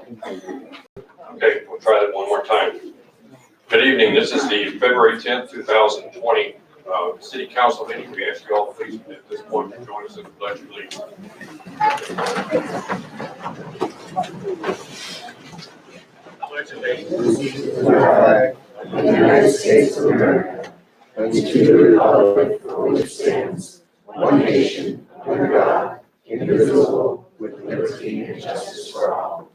Okay, we'll try that one more time. Good evening. This is the February 10th, 2020 City Council meeting. We ask you all please at this point to join us in the pledge of allegiance. Pledge allegiance of the United States of America, and to the republic for which stands one nation under God, indivisible, with liberty and justice for all.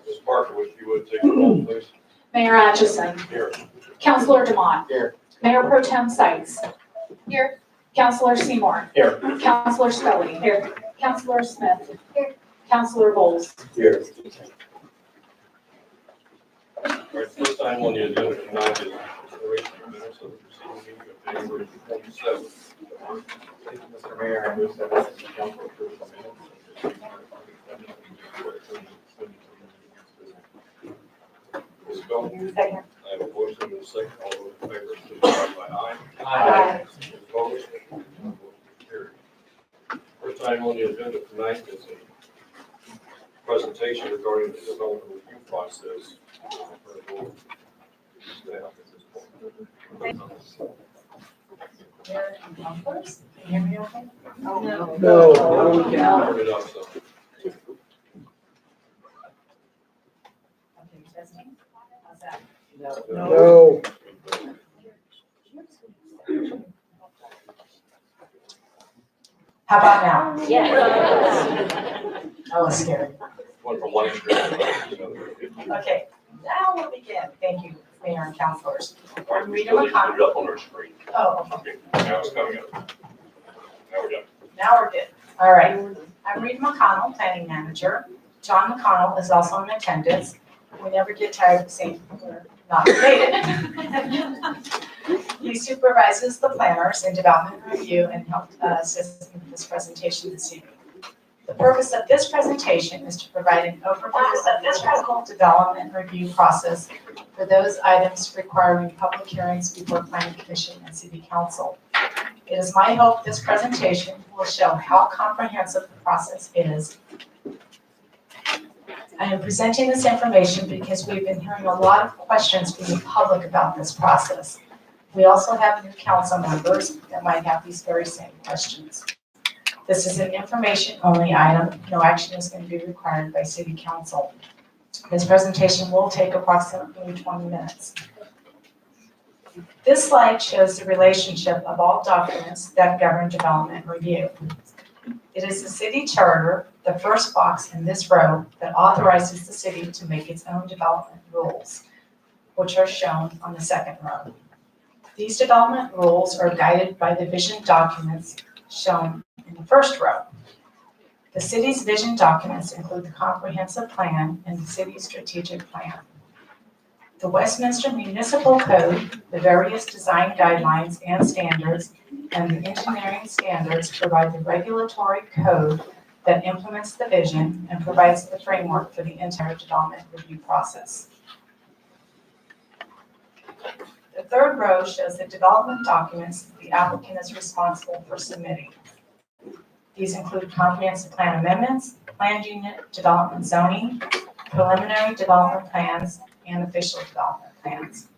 Ms. Parker, if you would take the roll, please. Mayor Atchison. Here. Councillor Demott. Here. Mayor Pro Tem Sites. Here. Councillor Seymour. Here. Councillor Scully. Here. Councillor Smith. Here. Councillor Bowles. Here. All right, first item on the agenda tonight is consideration of minutes of the preceding meeting of January 27th. Thank you, Mr. Mayor. I move that the council approve the minutes. Ms. Bell? Second. I have a motion and a second. All those in favor, signify by aye. Aye. Opposed? Motion carried. First item on the agenda tonight is a presentation regarding the development review process. Councillors, can you hear me okay? No. Turn it up, so. Okay, testing. How's that? No. How about now? Yes. That was scary. One from one extreme to the other. Okay, now we'll begin. Thank you, Mayor and Councilors. All right, we still need to put it up on our screen. Oh, okay. Okay, now it's coming up. Now we're done. Now we're good. All right. I'm Rita McConnell, Planning Manager. John McConnell is also in attendance. We never get tired of saying we're not related. He supervises the planners in development review and helped assist in this presentation this evening. The purpose of this presentation is to provide an overview of the typical development review process for those items requiring public hearings before Planning Commission and City Council. It is my hope this presentation will show how comprehensive the process is. I am presenting this information because we've been hearing a lot of questions from the public about this process. We also have new council members that might have these very same questions. This is an information-only item. No action is going to be required by City Council. This presentation will take approximately 20 minutes. This slide shows the relationship of all documents that govern development review. It is the city charter, the first box in this row, that authorizes the city to make its own development rules, which are shown on the second row. These development rules are guided by the vision documents shown in the first row. The city's vision documents include the comprehensive plan and the city's strategic plan. The Westminster Municipal Code, the various design guidelines and standards, and the engineering standards provide the regulatory code that implements the vision and provides the framework for the entire development review process. The third row shows the development documents the applicant is responsible for submitting. These include comprehensive plan amendments, planned unit development zoning, preliminary development plans, and official development plans.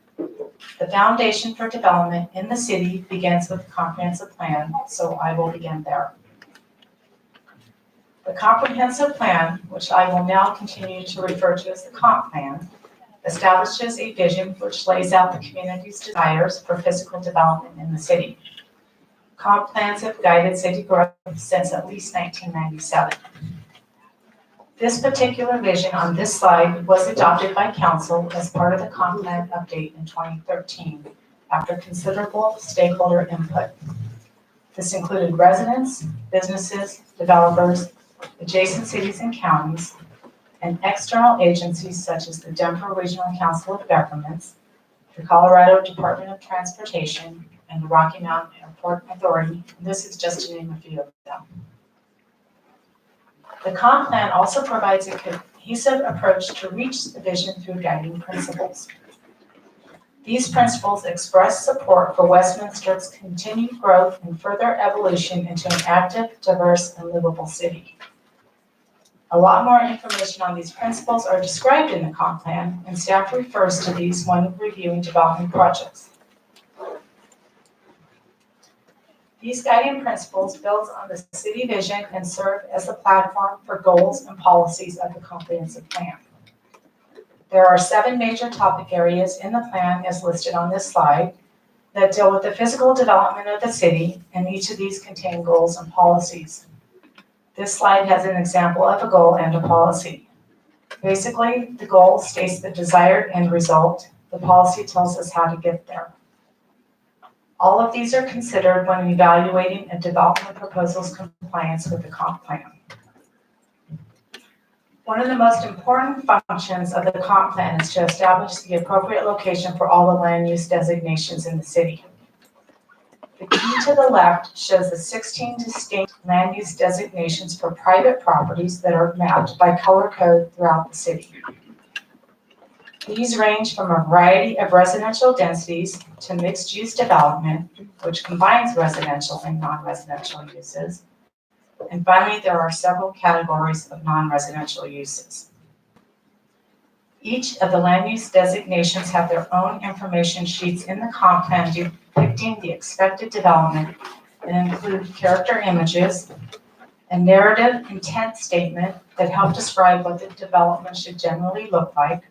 The foundation for development in the city begins with the comprehensive plan, so I will begin there. The comprehensive plan, which I will now continue to refer to as the comp plan, establishes a vision which lays out the community's desires for physical development in the city. Comp plans have guided city growth since at least 1997. This particular vision on this slide was adopted by council as part of the comp plan update in 2013 after considerable stakeholder input. This included residents, businesses, developers, adjacent cities and counties, and external agencies such as the Denver Regional Council of Governments, the Colorado Department of Transportation, and the Rocky Mountain Airport Authority. This is just to name a few of them. The comp plan also provides a cohesive approach to reach the vision through guiding principles. These principles express support for Westminster's continued growth and further evolution into an active, diverse, and livable city. A lot more information on these principles are described in the comp plan, and staff refers to these when reviewing development projects. These guiding principles build on the city vision and serve as the platform for goals and policies of the comprehensive plan. There are 7 major topic areas in the plan as listed on this slide that deal with the physical development of the city, and each of these contain goals and policies. This slide has an example of a goal and a policy. Basically, the goal states the desired end result. The policy tells us how to get there. All of these are considered when evaluating a development proposal's compliance with the comp plan. One of the most important functions of the comp plan is to establish the appropriate location for all the land use designations in the city. The key to the left shows the 16 distinct land use designations for private properties that are mapped by color code throughout the city. These range from a variety of residential densities to mixed-use development, which combines residential and non-residential uses. And finally, there are several categories of non-residential uses. Each of the land use designations have their own information sheets in the comp plan depicting the expected development and include character images, a narrative intent statement that help describe what the development should generally look like.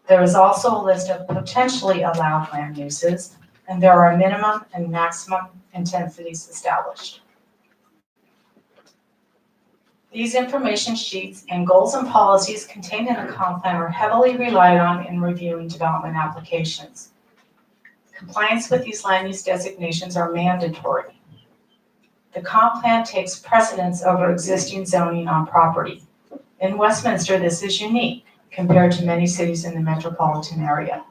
There is also a list of potentially allowed land uses, and there are minimum and maximum intensities established. These information sheets and goals and policies contained in the comp plan are heavily relied on in reviewing development applications. Compliance with these land use designations are mandatory. The comp plan takes precedence over existing zoning on property. In Westminster, this is unique compared to many cities in the metropolitan area.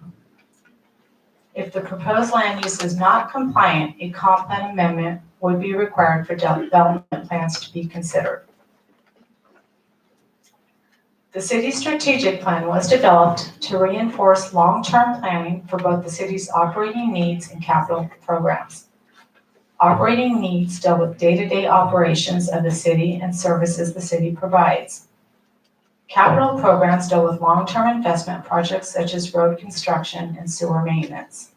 If the proposed land use is not compliant, a comp plan amendment would be required for development plans to be considered. The city's strategic plan was developed to reinforce long-term planning for both the city's operating needs and capital programs. Operating needs deal with day-to-day operations of the city and services the city provides. Capital programs deal with long-term investment projects such as road construction and sewer maintenance.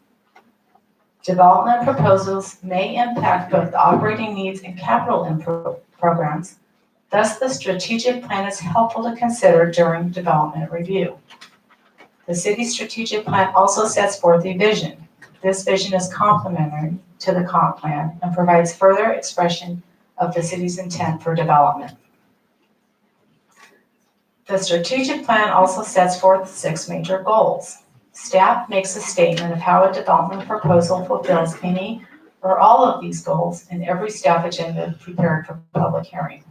Development proposals may impact both the operating needs and capital programs. Thus, the strategic plan is helpful to consider during development review. The city's strategic plan also sets forth a vision. This vision is complementary to the comp plan and provides further expression of the city's intent for development. The strategic plan also sets forth 6 major goals. Staff makes a statement of how a development proposal fulfills any or all of these goals in every staff agenda prepared for public hearing.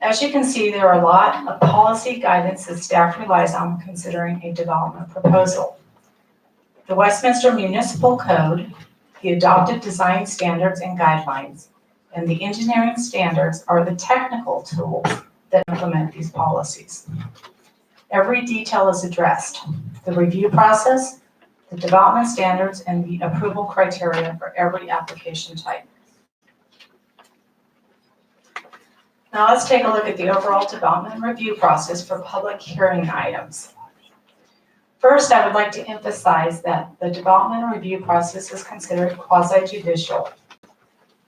As you can see, there are a lot of policy guidance that staff relies on considering a development proposal. The Westminster Municipal Code, the adopted design standards and guidelines, and the engineering standards are the technical tools that implement these policies. Every detail is addressed: the review process, the development standards, and the approval criteria for every application type. Now let's take a look at the overall development review process for public hearing items. First, I would like to emphasize that the development review process is considered quasi-judicial.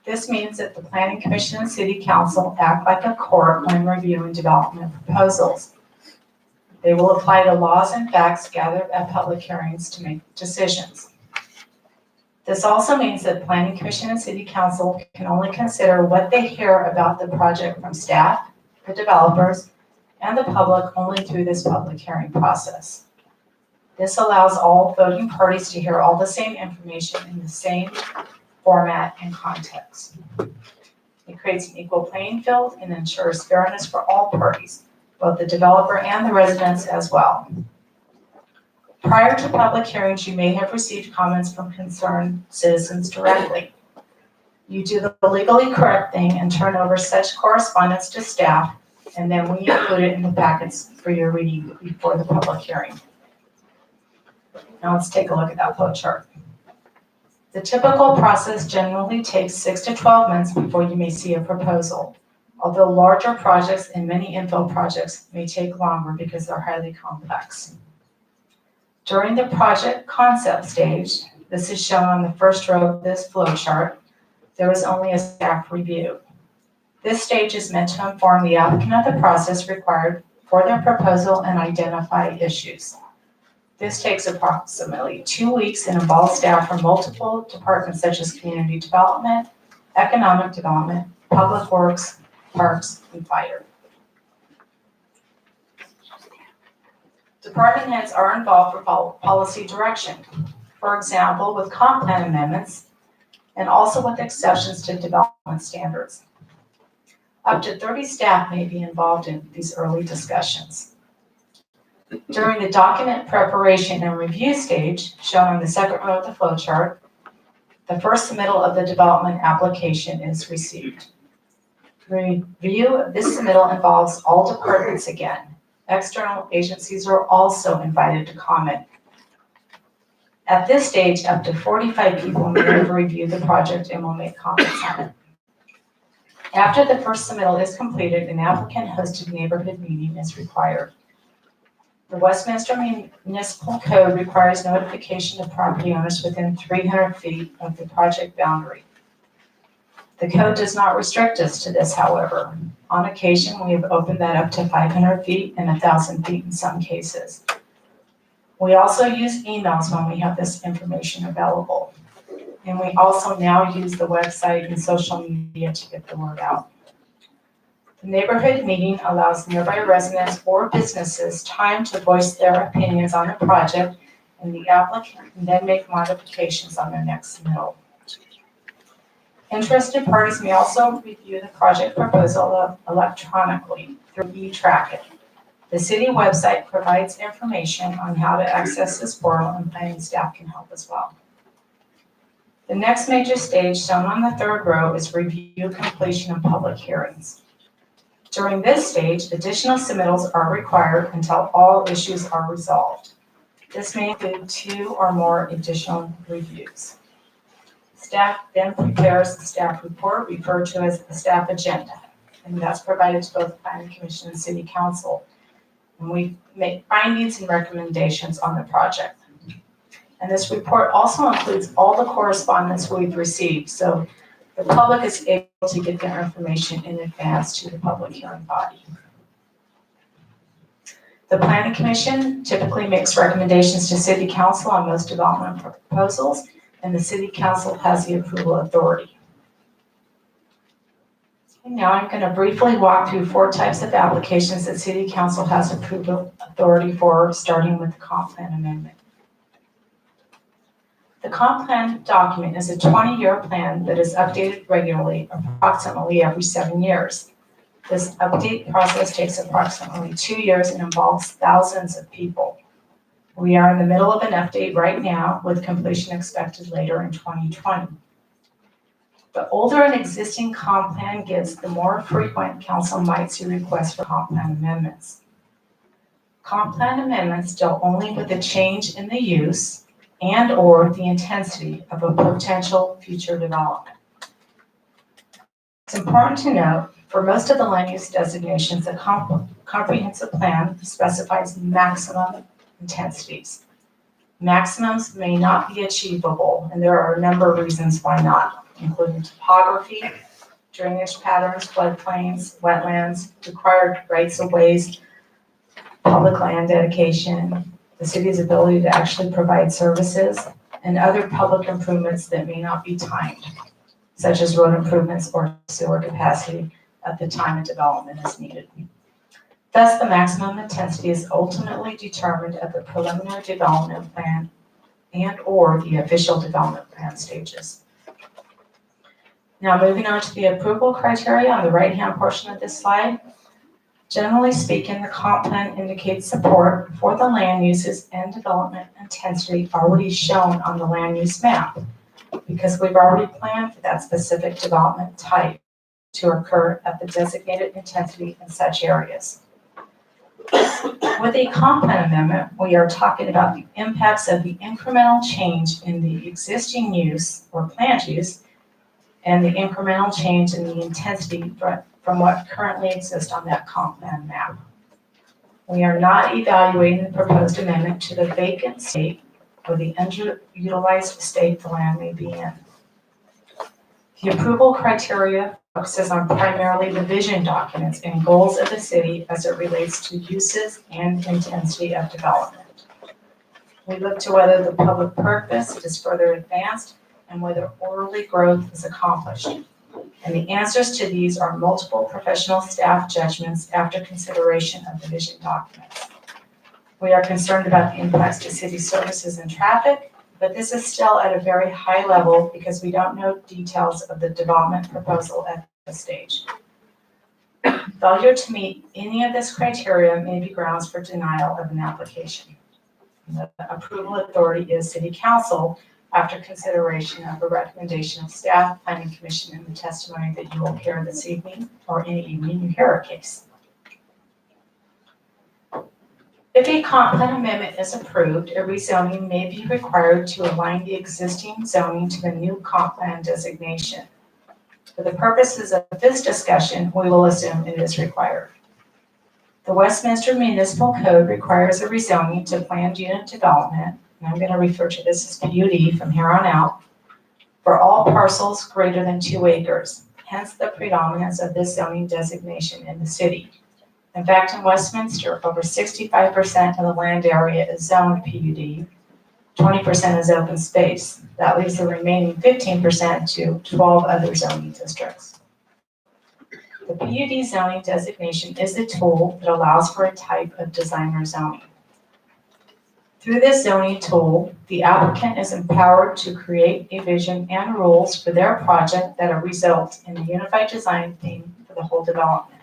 This means that the Planning Commission and City Council act like a court when reviewing development proposals. They will apply the laws and facts gathered at public hearings to make decisions. This also means that Planning Commission and City Council can only consider what they hear about the project from staff, the developers, and the public only through this public hearing process. This allows all voting parties to hear all the same information in the same format and context. It creates an equal playing field and ensures fairness for all parties, both the developer and the residents as well. Prior to public hearings, you may have received comments from concerned citizens directly. You do the legally correct thing and turn over such correspondence to staff, and then we include it in the packets for your reading before the public hearing. Now let's take a look at that flow chart. The typical process generally takes 6 to 12 months before you may see a proposal, although larger projects and many infill projects may take longer because they're highly complex. During the project concept stage, this is shown on the first row of this flow chart, there is only a staff review. This stage is meant to inform the applicant of the process required for their proposal and identify issues. This takes approximately 2 weeks and involves staff from multiple departments such as community development, economic development, public works, parks, and fire. Department heads are involved for policy direction, for example, with comp plan amendments and also with exceptions to development standards. Up to 30 staff may be involved in these early discussions. During the document preparation and review stage, shown on the second row of the flow chart, the first submittal of the development application is received. Review of this submittal involves all departments again. External agencies are also invited to comment. At this stage, up to 45 people may have reviewed the project and will make comments on it. After the first submittal is completed, an applicant-hosted neighborhood meeting is required. The Westminster Municipal Code requires notification to property owners within 300 feet of the project boundary. The code does not restrict us to this, however. On occasion, we have opened that up to 500 feet and 1,000 feet in some cases. We also use emails when we have this information available. And we also now use the website and social media to get the word out. The neighborhood meeting allows nearby residents or businesses time to voice their opinions on the project, and the applicant can then make modifications on their next submittal. Interested parties may also review the project proposal electronically through eTrack-It. The city website provides information on how to access this portal, and planning staff can help as well. The next major stage, shown on the third row, is review, completion, and public hearings. During this stage, additional submittals are required until all issues are resolved. This may include 2 or more additional reviews. Staff then prepares the staff report, referred to as the staff agenda, and that's provided to both Planning Commission and City Council. And we make findings and recommendations on the project. And this report also includes all the correspondence we've received, so the public is able to get their information in advance to the public hearing body. The Planning Commission typically makes recommendations to City Council on most development proposals, and the City Council has the approval authority. And now I'm going to briefly walk through 4 types of applications that City Council has approval authority for, starting with the comp plan amendment. The comp plan document is a 20-year plan that is updated regularly, approximately every 7 years. This update process takes approximately 2 years and involves thousands of people. We are in the middle of an update right now, with completion expected later in 2020. The older an existing comp plan gets, the more frequent council might see requests for comp plan amendments. Comp plan amendments deal only with a change in the use and or the intensity of a potential future development. It's important to note, for most of the land use designations, the comprehensive plan specifies maximum intensities. Maximums may not be achievable, and there are a number of reasons why not, including topography, drainage patterns, floodplains, wetlands, required rights of ways, public land dedication, the city's ability to actually provide services, and other public improvements that may not be timed, such as road improvements or sewer capacity at the time a development is needed. Thus, the maximum intensity is ultimately determined at the preliminary development plan and or the official development plan stages. Now, moving on to the approval criteria on the right-hand portion of this slide. Generally speaking, the comp plan indicates support for the land uses and development intensity already shown on the land use map, because we've already planned for that specific development type to occur at the designated intensity in such areas. With a comp plan amendment, we are talking about the impacts of the incremental change in the existing use or planned use and the incremental change in the intensity from what currently exists on that comp plan map. We are not evaluating the proposed amendment to the vacant state or the underutilized state the land may be in. The approval criteria focuses on primarily the vision documents and goals of the city as it relates to uses and intensity of development. We look to whether the public purpose is further advanced and whether orderly growth is accomplished. And the answers to these are multiple professional staff judgments after consideration of the vision documents. We are concerned about the impacts to city services and traffic, but this is still at a very high level because we don't know details of the development proposal at this stage. Failure to meet any of this criteria may be grounds for denial of an application. The approval authority is City Council after consideration of a recommendation of staff, planning commission, and the testimony that you will hear this evening or any evening you hear a case. If a comp plan amendment is approved, a rezoning may be required to align the existing zoning to the new comp plan designation. For the purposes of this discussion, we will assume it is required. The Westminster Municipal Code requires a rezoning to planned unit development, and I'm going to refer to this as PUD from here on out, for all parcels greater than 2 acres, hence the predominance of this zoning designation in the city. In fact, in Westminster, over 65% of the land area is zoned PUD, 20% is open space. That leaves the remaining 15% to 12 other zoning districts. The PUD zoning designation is a tool that allows for a type of designer zoning. Through this zoning tool, the applicant is empowered to create a vision and rules for their project that will result in a unified design theme for the whole development.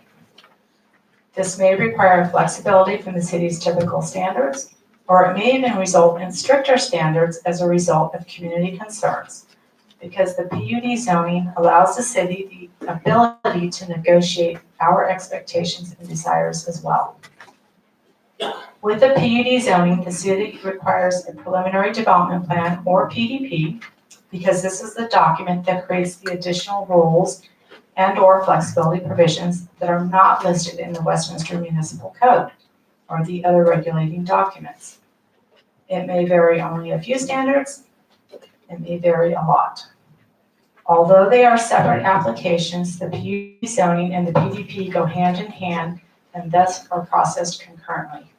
This may require flexibility from the city's typical standards, or it may even result in stricter standards as a result of community concerns, because the PUD zoning allows the city the ability to negotiate our expectations and desires as well. With the PUD zoning, the city requires a preliminary development plan or PDP, because this is the document that creates the additional rules and/or flexibility provisions that are not listed in the Westminster Municipal Code or the other regulating documents. It may vary only a few standards, it may vary a lot. Although they are separate applications, the PUD zoning and the PDP go hand in hand and thus are processed concurrently.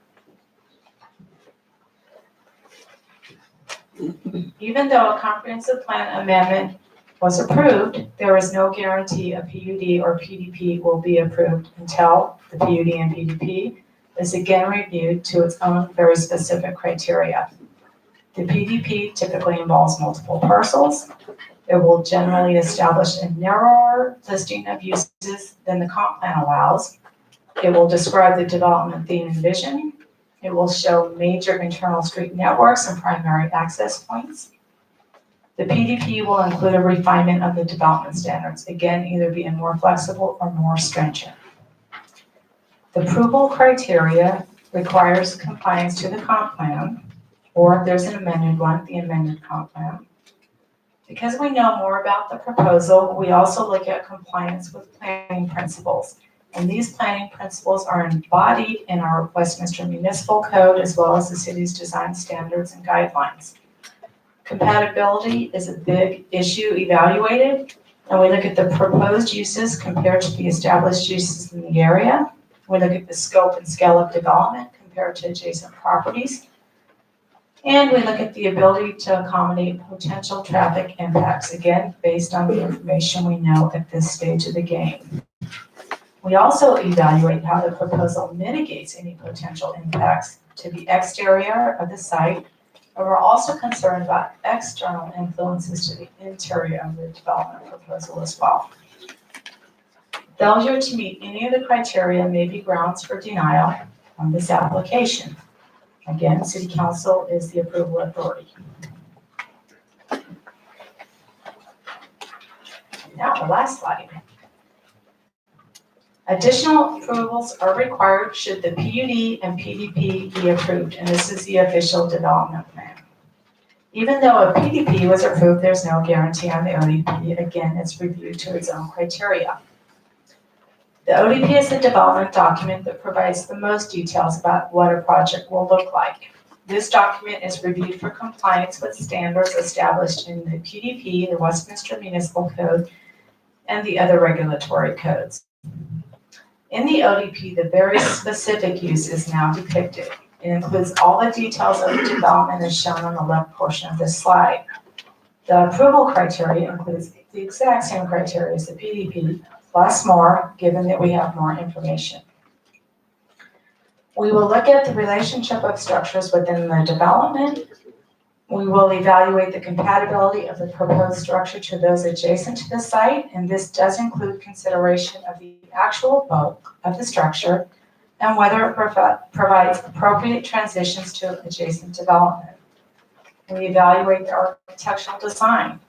Even though a comprehensive plan amendment was approved, there is no guarantee a PUD or PDP will be approved until the PUD and PDP is again reviewed to its own very specific criteria. The PDP typically involves multiple parcels. It will generally establish a narrower listing of uses than the comp plan allows. It will describe the development theme and vision. It will show major internal street networks and primary access points. The PDP will include a refinement of the development standards, again, either being more flexible or more stringent. The approval criteria requires compliance to the comp plan, or if there's an amended one, the amended comp plan. Because we know more about the proposal, we also look at compliance with planning principles. And these planning principles are embodied in our Westminster Municipal Code as well as the city's design standards and guidelines. Compatibility is a big issue evaluated, and we look at the proposed uses compared to the established uses in the area. We look at the scope and scale of development compared to adjacent properties. And we look at the ability to accommodate potential traffic impacts, again, based on the information we know at this stage of the game. We also evaluate how the proposal mitigates any potential impacts to the exterior of the site, and we're also concerned about external influences to the interior of the development proposal as well. Failure to meet any of the criteria may be grounds for denial on this application. Again, City Council is the approval authority. Now, the last slide. Additional approvals are required should the PUD and PDP be approved, and this is the official development plan. Even though a PDP was approved, there's no guarantee on the ODP. Again, it's reviewed to its own criteria. The ODP is the development document that provides the most details about what a project will look like. This document is reviewed for compliance with standards established in the PDP, the Westminster Municipal Code, and the other regulatory codes. In the ODP, the very specific use is now depicted. It includes all the details of the development as shown on the left portion of this slide. The approval criteria includes the exact same criteria as the PDP, plus more, given that we have more information. We will look at the relationship of structures within the development. We will evaluate the compatibility of the proposed structure to those adjacent to the site, and this does include consideration of the actual bulk of the structure and whether it provides appropriate transitions to adjacent development. We evaluate the architectural design.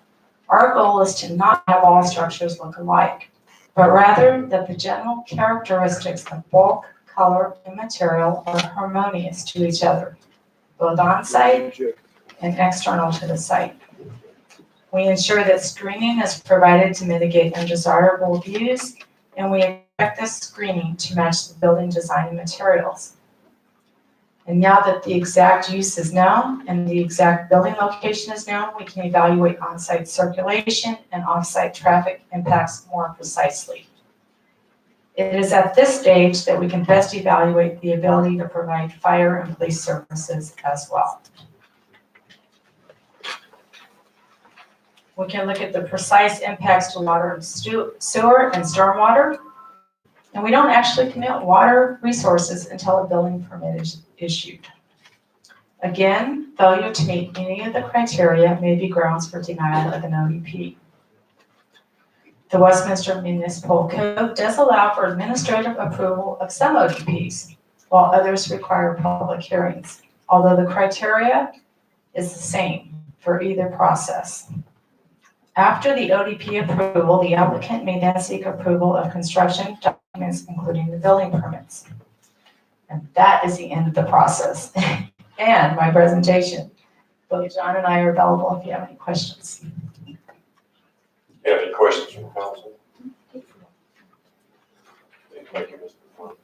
Our goal is to not have all structures look alike, but rather that the general characteristics of bulk, color, and material are harmonious to each other, both on-site and external to the site. We ensure that screening is provided to mitigate undesirable views, and we expect this screening to match the building design and materials. And now that the exact use is known and the exact building location is known, we can evaluate on-site circulation and off-site traffic impacts more precisely. It is at this stage that we can best evaluate the ability to provide fire and police services as well. We can look at the precise impacts to water and sewer and stormwater. And we don't actually commit water resources until a building permit is issued. Again, failure to meet any of the criteria may be grounds for denial of an ODP. The Westminster Municipal Code does allow for administrative approval of some ODPs, while others require public hearings, although the criteria is the same for either process. After the ODP approval, the applicant may then seek approval of construction documents, including the building permits. And that is the end of the process and my presentation. Both John and I are available if you have any questions. You have any questions from council? Thank you, Mr. Ford.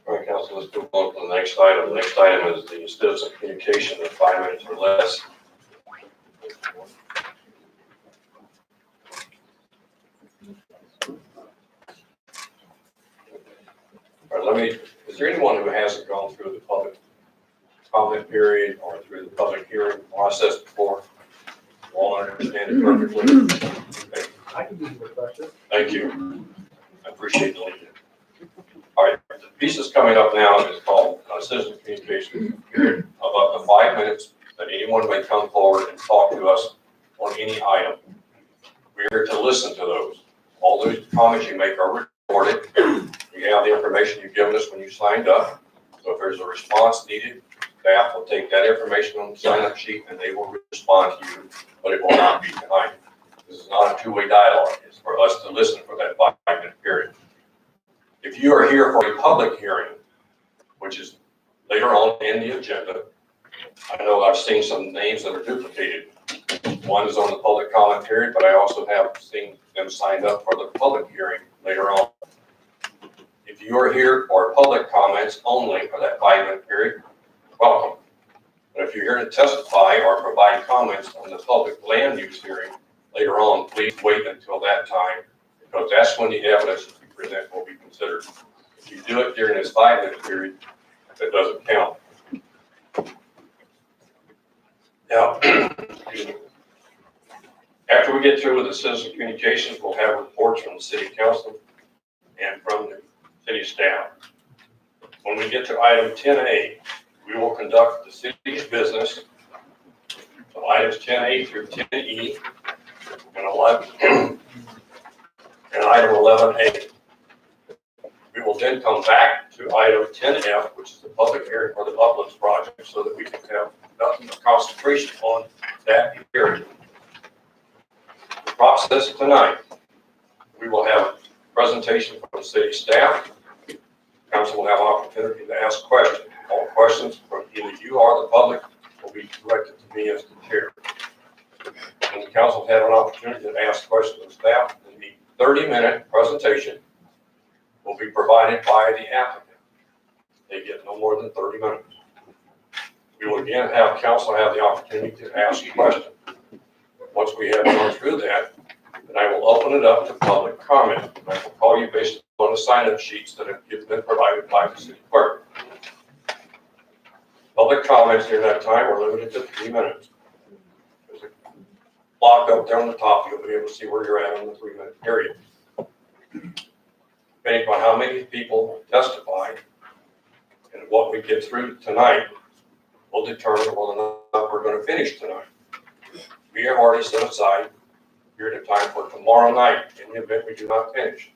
All right, council, let's move on to the next item. The next item is the citizen communication of 5 minutes or less. All right, is there anyone who hasn't gone through the public comment period or through the public hearing process before? All understand it perfectly? I can give you a question. Thank you. I appreciate the lead. All right, the piece that's coming up now is called citizen communication period of up to 5 minutes that anyone may come forward and talk to us on any item. We're here to listen to those. All those comments you make are recorded. You have the information you've given us when you signed up. So if there's a response needed, staff will take that information on the sign-up sheet and they will respond to you, but it will not be tonight. This is not a two-way dialogue. It's for us to listen for that 5 minute period. If you are here for a public hearing, which is later on in the agenda, I know I've seen some names that are duplicated. One is on the public comment period, but I also have seen them signed up for the public hearing later on. If you are here for public comments only for that 5 minute period, welcome. But if you're here to testify or provide comments on the public land use hearing later on, please wait until that time, because that's when the evidence that you present will be considered. If you do it during this 5 minute period, that doesn't count. Now, excuse me. After we get through with the citizen communications, we'll have reports from the city council and from the city staff. When we get to item 10A, we will conduct the city's business. So items 10A through 10E and 11 and item 11A. We will then come back to item 10F, which is the public hearing for the Uplands project, so that we can have a concentration on that hearing. The process tonight, we will have presentation from the city staff. Council will have an opportunity to ask questions. All questions from either you or the public will be directed to me as the chair. And the council will have an opportunity to ask questions of staff. And the 30-minute presentation will be provided by the applicant. They get no more than 30 minutes. We will again have council have the opportunity to ask questions. Once we have gone through that, then I will open it up to public comment. I will call you based on the sign-up sheets that have been provided by the city clerk. Public comments during that time are limited to 3 minutes. There's a block up there on the top, you'll be able to see where you're at on the 3-minute period. Depending on how many people testify and what we get through tonight will determine whether or not we're going to finish tonight. We have already set aside a period of time for tomorrow night in the event we do not finish.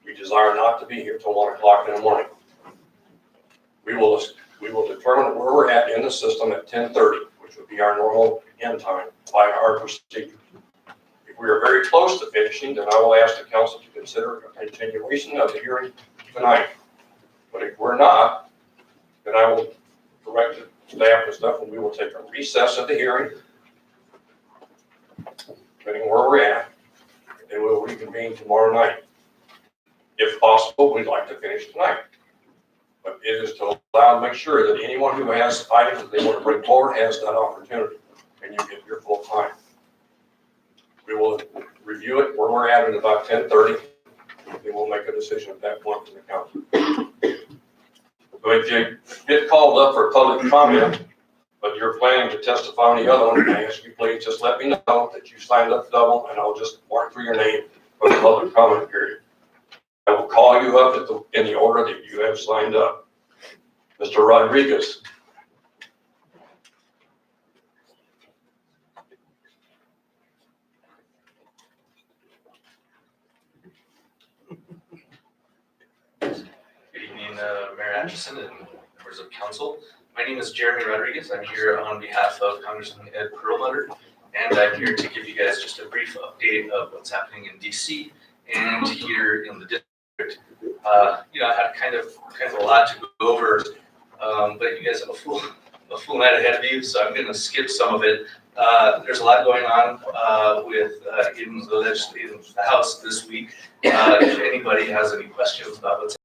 We desire not to be here till 1 o'clock in the morning. We will determine where we're at in the system at 10:30, which would be our normal end time by our procedure. If we are very close to finishing, then I will ask the council to consider a continuation of the hearing tonight. But if we're not, then I will direct the staff and stuff, and we will take a recess of the hearing, depending where we're at, and we will reconvene tomorrow night. If possible, we'd like to finish tonight. But it is to allow, make sure that anyone who has items that they want to bring forward has that opportunity, and you get your full time. We will review it where we're at about 10:30, and we'll make a decision at that point from the council. So if you get called up for public comment, but you're planning to testify on the other one, I ask you please just let me know that you signed up double, and I'll just mark through your name for the public comment period. I will call you up in the order that you have signed up. Mr. Rodriguez. Good evening, Mayor Atchison and members of council. My name is Jeremy Rodriguez. I'm here on behalf of Congressman Ed Perlmutter, and I'm here to give you guys just a brief update of what's happening in DC and here in the district. I had kind of a lot to go over, but you guys have a full night ahead of you, so I'm going to skip some of it. There's a lot going on with in the House this week. If anybody has any questions about what's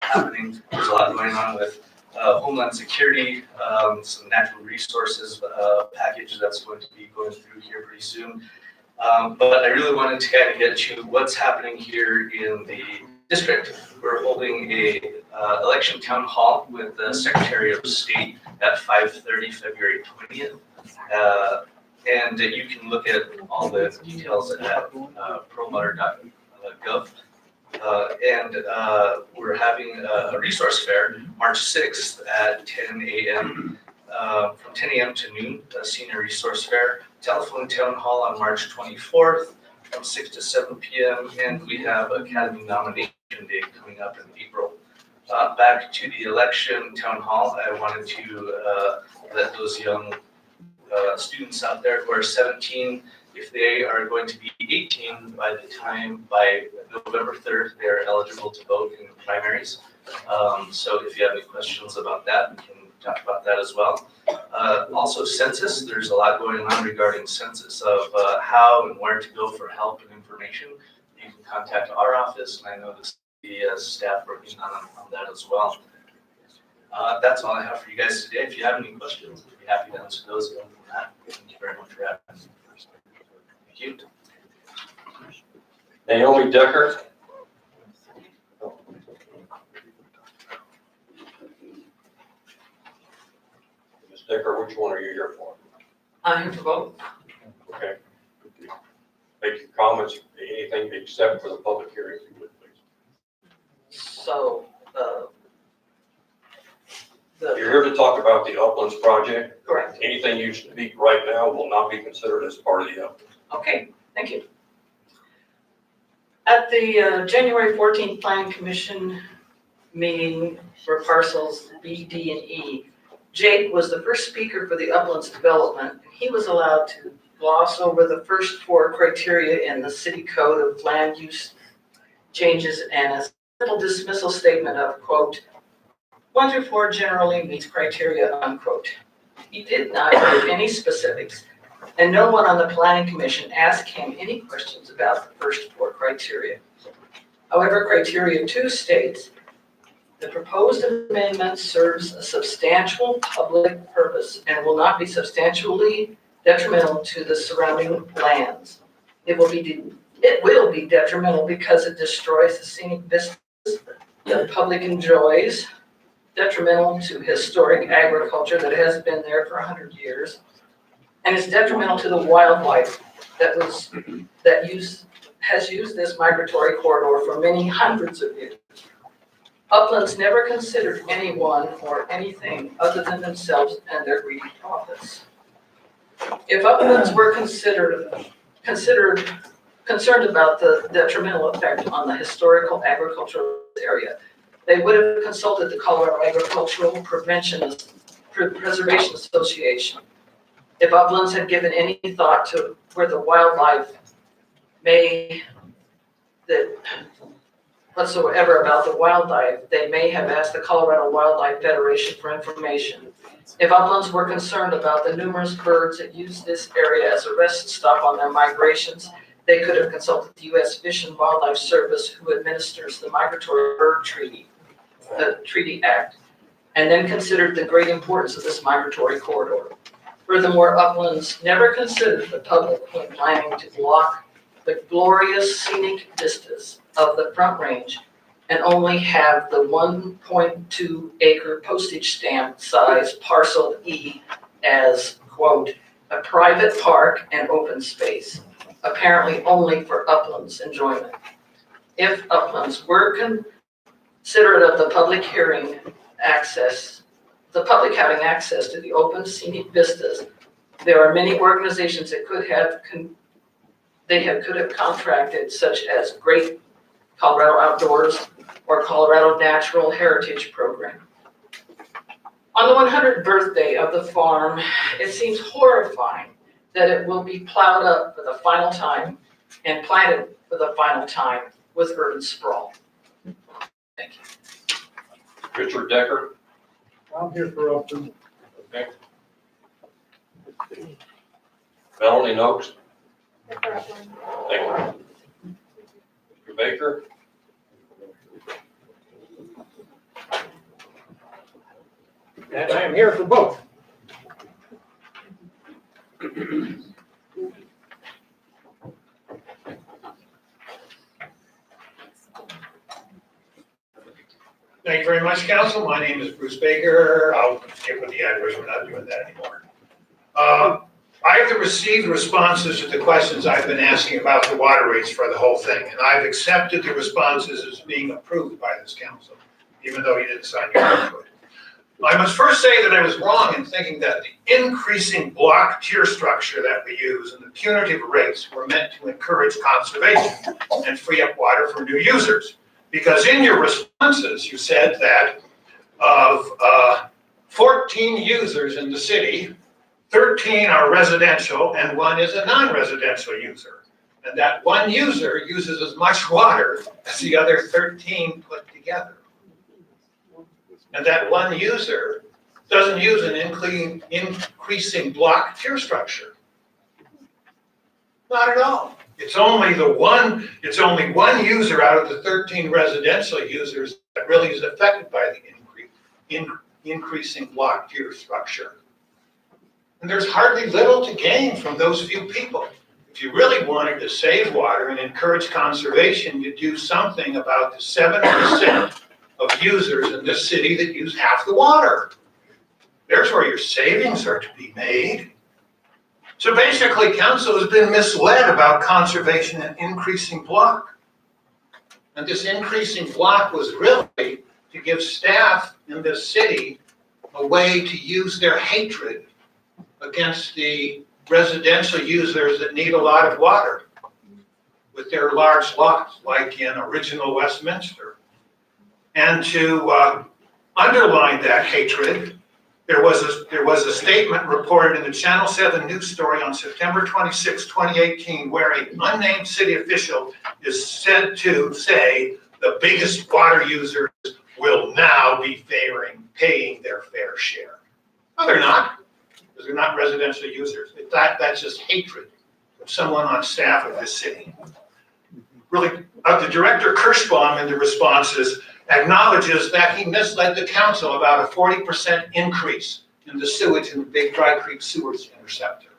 happening, there's a lot going on with Homeland Security, some natural resources package that's going to be going through here pretty soon. But I really wanted to kind of get to what's happening here in the district. We're holding a election town hall with the Secretary of State at 5:30, February 20th. And you can look at all the details at perlmutter.gov. And we're having a resource fair March 6th at 10 a.m. From 10 a.m. to noon, a senior resource fair. Telephone town hall on March 24th from 6 to 7 p.m. And we have Academy nomination day coming up in April. Back to the election town hall, I wanted to let those young students out there who are 17, if they are going to be 18 by November 3rd, they're eligible to vote in the primaries. So if you have any questions about that, we can talk about that as well. Also census, there's a lot going on regarding census of how and where to go for help and information. You can contact our office, and I know the staff working on that as well. That's all I have for you guys today. If you have any questions, I'd be happy to answer those. Other than that, thank you very much for having me. Thank you. Naomi Decker. Ms. Decker, which one are you here for? I'm here for both. Okay. Make your comments, anything except for the public hearing, if you would, please. So, You're here to talk about the Uplands project. correct. Anything you speak right now will not be considered as part of the Uplands. Okay, thank you. At the January 14th Plan Commission meeting for Parcels B, D, and E, Jake was the first speaker for the Uplands development. He was allowed to gloss over the first 4 criteria in the city code of land use changes and a simple dismissal statement of, quote, 1 through 4 generally meets criteria, unquote. He did not give any specifics, and no one on the planning commission asked him any questions about the first 4 criteria. However, criteria 2 states, the proposed amendment serves a substantial public purpose and will not be substantially detrimental to the surrounding lands. It will be detrimental because it destroys the scenic vistas the public enjoys, detrimental to historic agriculture that has been there for 100 years, and it's detrimental to the wildlife that has used this migratory corridor for many hundreds of years. Uplands never considered anyone or anything other than themselves and their greedy profits. If Uplands were concerned about the detrimental effect on the historical agricultural area, they would have consulted the Colorado Agricultural Preservation Association. If Uplands had given any thought to where the wildlife whatsoever about the wildlife, they may have asked the Colorado Wildlife Federation for information. If Uplands were concerned about the numerous birds that use this area as a rest stop on their migrations, they could have consulted the U.S. Fish and Wildlife Service, who administers the Migratory Bird Treaty, the Treaty Act, and then considered the great importance of this migratory corridor. Furthermore, Uplands never considered the public when planning to block the glorious scenic vistas of the Front Range and only have the 1.2 acre postage stamp size Parcel E as, quote, a private park and open space, apparently only for Uplands enjoyment. If Uplands were considerate of the public having access to the open scenic vistas, there are many organizations that could have contracted, such as Great Colorado Outdoors or Colorado Natural Heritage Program. On the 100th birthday of the farm, it seems horrifying that it will be plowed up for the final time and planted for the final time with urban sprawl. Thank you. Richard Decker. I'm here for Uplands. Okay. Melanie Noakes. Thank you. Mr. Baker. And I am here for both. Thank you very much, Council. My name is Bruce Baker. I'll skip with the address. We're not doing that anymore. I have received responses to the questions I've been asking about the water rates for the whole thing, and I've accepted the responses as being approved by this council, even though you didn't sign your name to it. I must first say that I was wrong in thinking that the increasing block tier structure that we use and the punitive rates were meant to encourage conservation and free up water for new users. Because in your responses, you said that of 14 users in the city, 13 are residential and 1 is a non-residential user. And that 1 user uses as much water as the other 13 put together. And that 1 user doesn't use an increasing block tier structure. Not at all. It's only one user out of the 13 residential users that really is affected by the increasing block tier structure. And there's hardly little to gain from those few people. If you really wanted to save water and encourage conservation, you'd do something about the 7% of users in this city that use half the water. There's where your savings are to be made. So basically, council has been misled about conservation and increasing block. And this increasing block was really to give staff in this city a way to use their hatred against the residential users that need a lot of water with their large lots, like in original Westminster. And to underline that hatred, There was a statement reported in the Channel 7 news story on September 26, 2018, where an unnamed city official is said to say the biggest water users will now be paying their fair share. No, they're not, because they're not residential users. That's just hatred of someone on staff of this city. Really, the Director Kirschbaum in the responses acknowledges that he misled the council about a 40% increase in the sewage in the Big Dry Creek sewage interceptor.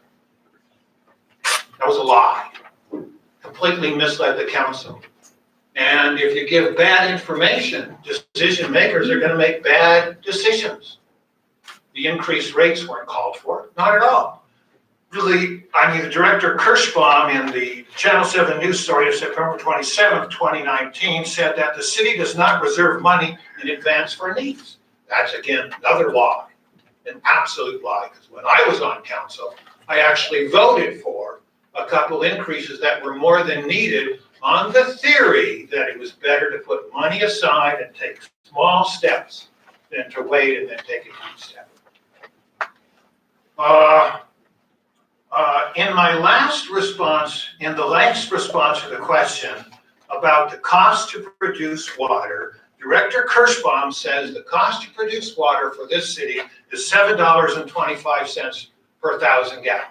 That was a lie. Completely misled the council. And if you give bad information, decision makers are going to make bad decisions. The increased rates weren't called for, not at all. Really, the Director Kirschbaum in the Channel 7 news story of September 27th, 2019 said that the city does not reserve money in advance for needs. That's, again, another lie, an absolute lie, because when I was on council, I actually voted for a couple increases that were more than needed on the theory that it was better to put money aside and take small steps than to wait and then take a huge step. In my last response, in the last response to the question about the cost to produce water, Director Kirschbaum says the cost to produce water for this city is $7.25 per 1,000 gallons,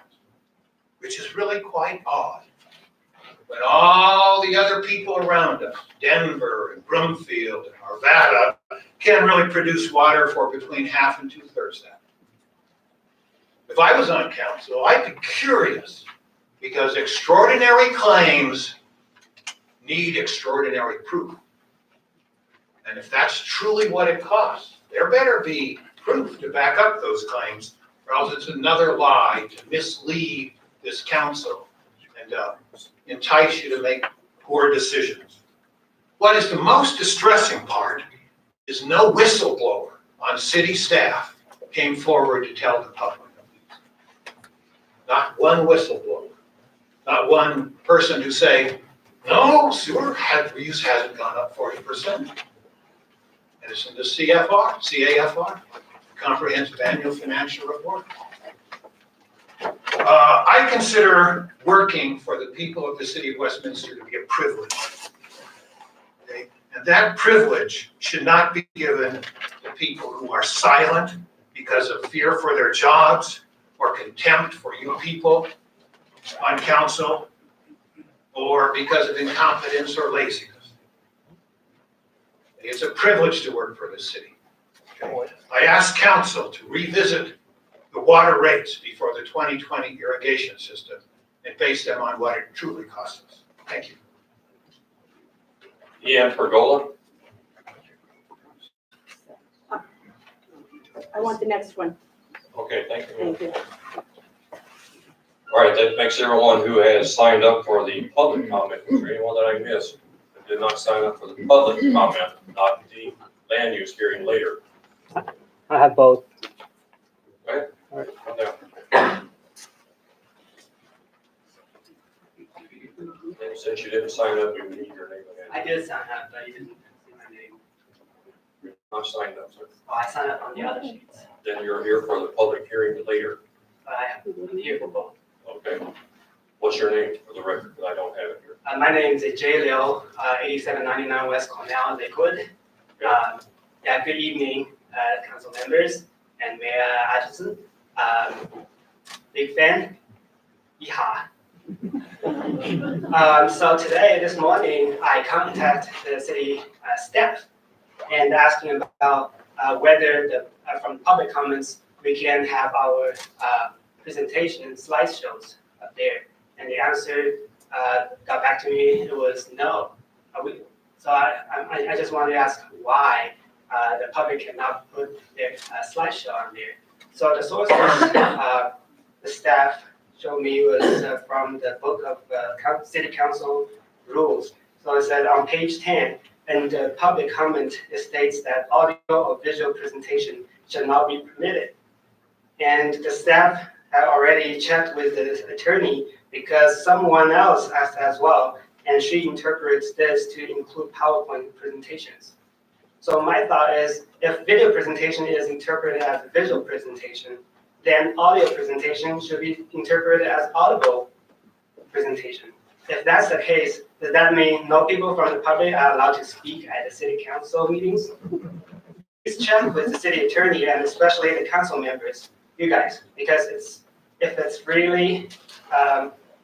which is really quite odd. When all the other people around us, Denver and Broomfield and Arvada, can really produce water for between half and 2/3 that. If I was on council, I'd be curious, because extraordinary claims need extraordinary proof. And if that's truly what it costs, there better be proof to back up those claims, or else it's another lie to mislead this council and entice you to make poor decisions. What is the most distressing part is no whistleblower on city staff came forward to tell the public. Not one whistleblower, not one person who say, no, sewer use hasn't gone up 40%. And it's in the CAFR, Comprehensive Annual Financial Report. I consider working for the people of the city of Westminster to be a privilege. Okay? And that privilege should not be given to people who are silent because of fear for their jobs, or contempt for you people on council, or because of incompetence or laziness. It's a privilege to work for this city. Okay? I ask council to revisit the water rates before the 2020 irrigation system and base them on what it truly costs us. Thank you. Ian Pergola. I want the next one. Okay, thank you. Thank you. All right, that makes everyone who has signed up for the public comment. Is there anyone that I missed that did not sign up for the public comment, not the land use hearing later? I have both. Okay. All right. Come down. And since you didn't sign up, we would need your name again. I did sign up, but you didn't see my name. You're not signed up, sir. Oh, I signed up on the other sheets, Then you're here for the public hearing later. but I'm here for both. Okay. What's your name for the record? Because I don't have it here. My name is Jay Liu, 8799 West Cornell, Lakewood. Yeah, good evening, council members and Mayor Atchison. Big fan. Yeehaw. So today, this morning, I contacted the city staff and asking about whether from public comments, we can have our presentation and slideshows up there. And the answer got back to me, it was no. So I just want to ask why the public cannot put their slideshow on there. So the source the staff showed me was from the book of city council rules. So it said on page 10, in the public comment, it states that audio or visual presentation shall not be permitted. And the staff had already checked with the attorney because someone else asked as well, and she interprets this to include PowerPoint presentations. So my thought is, if video presentation is interpreted as a visual presentation, then audio presentation should be interpreted as audible presentation. If that's the case, does that mean no people from the public are allowed to speak at the city council meetings? Please check with the city attorney and especially the council members, you guys, because if it's really,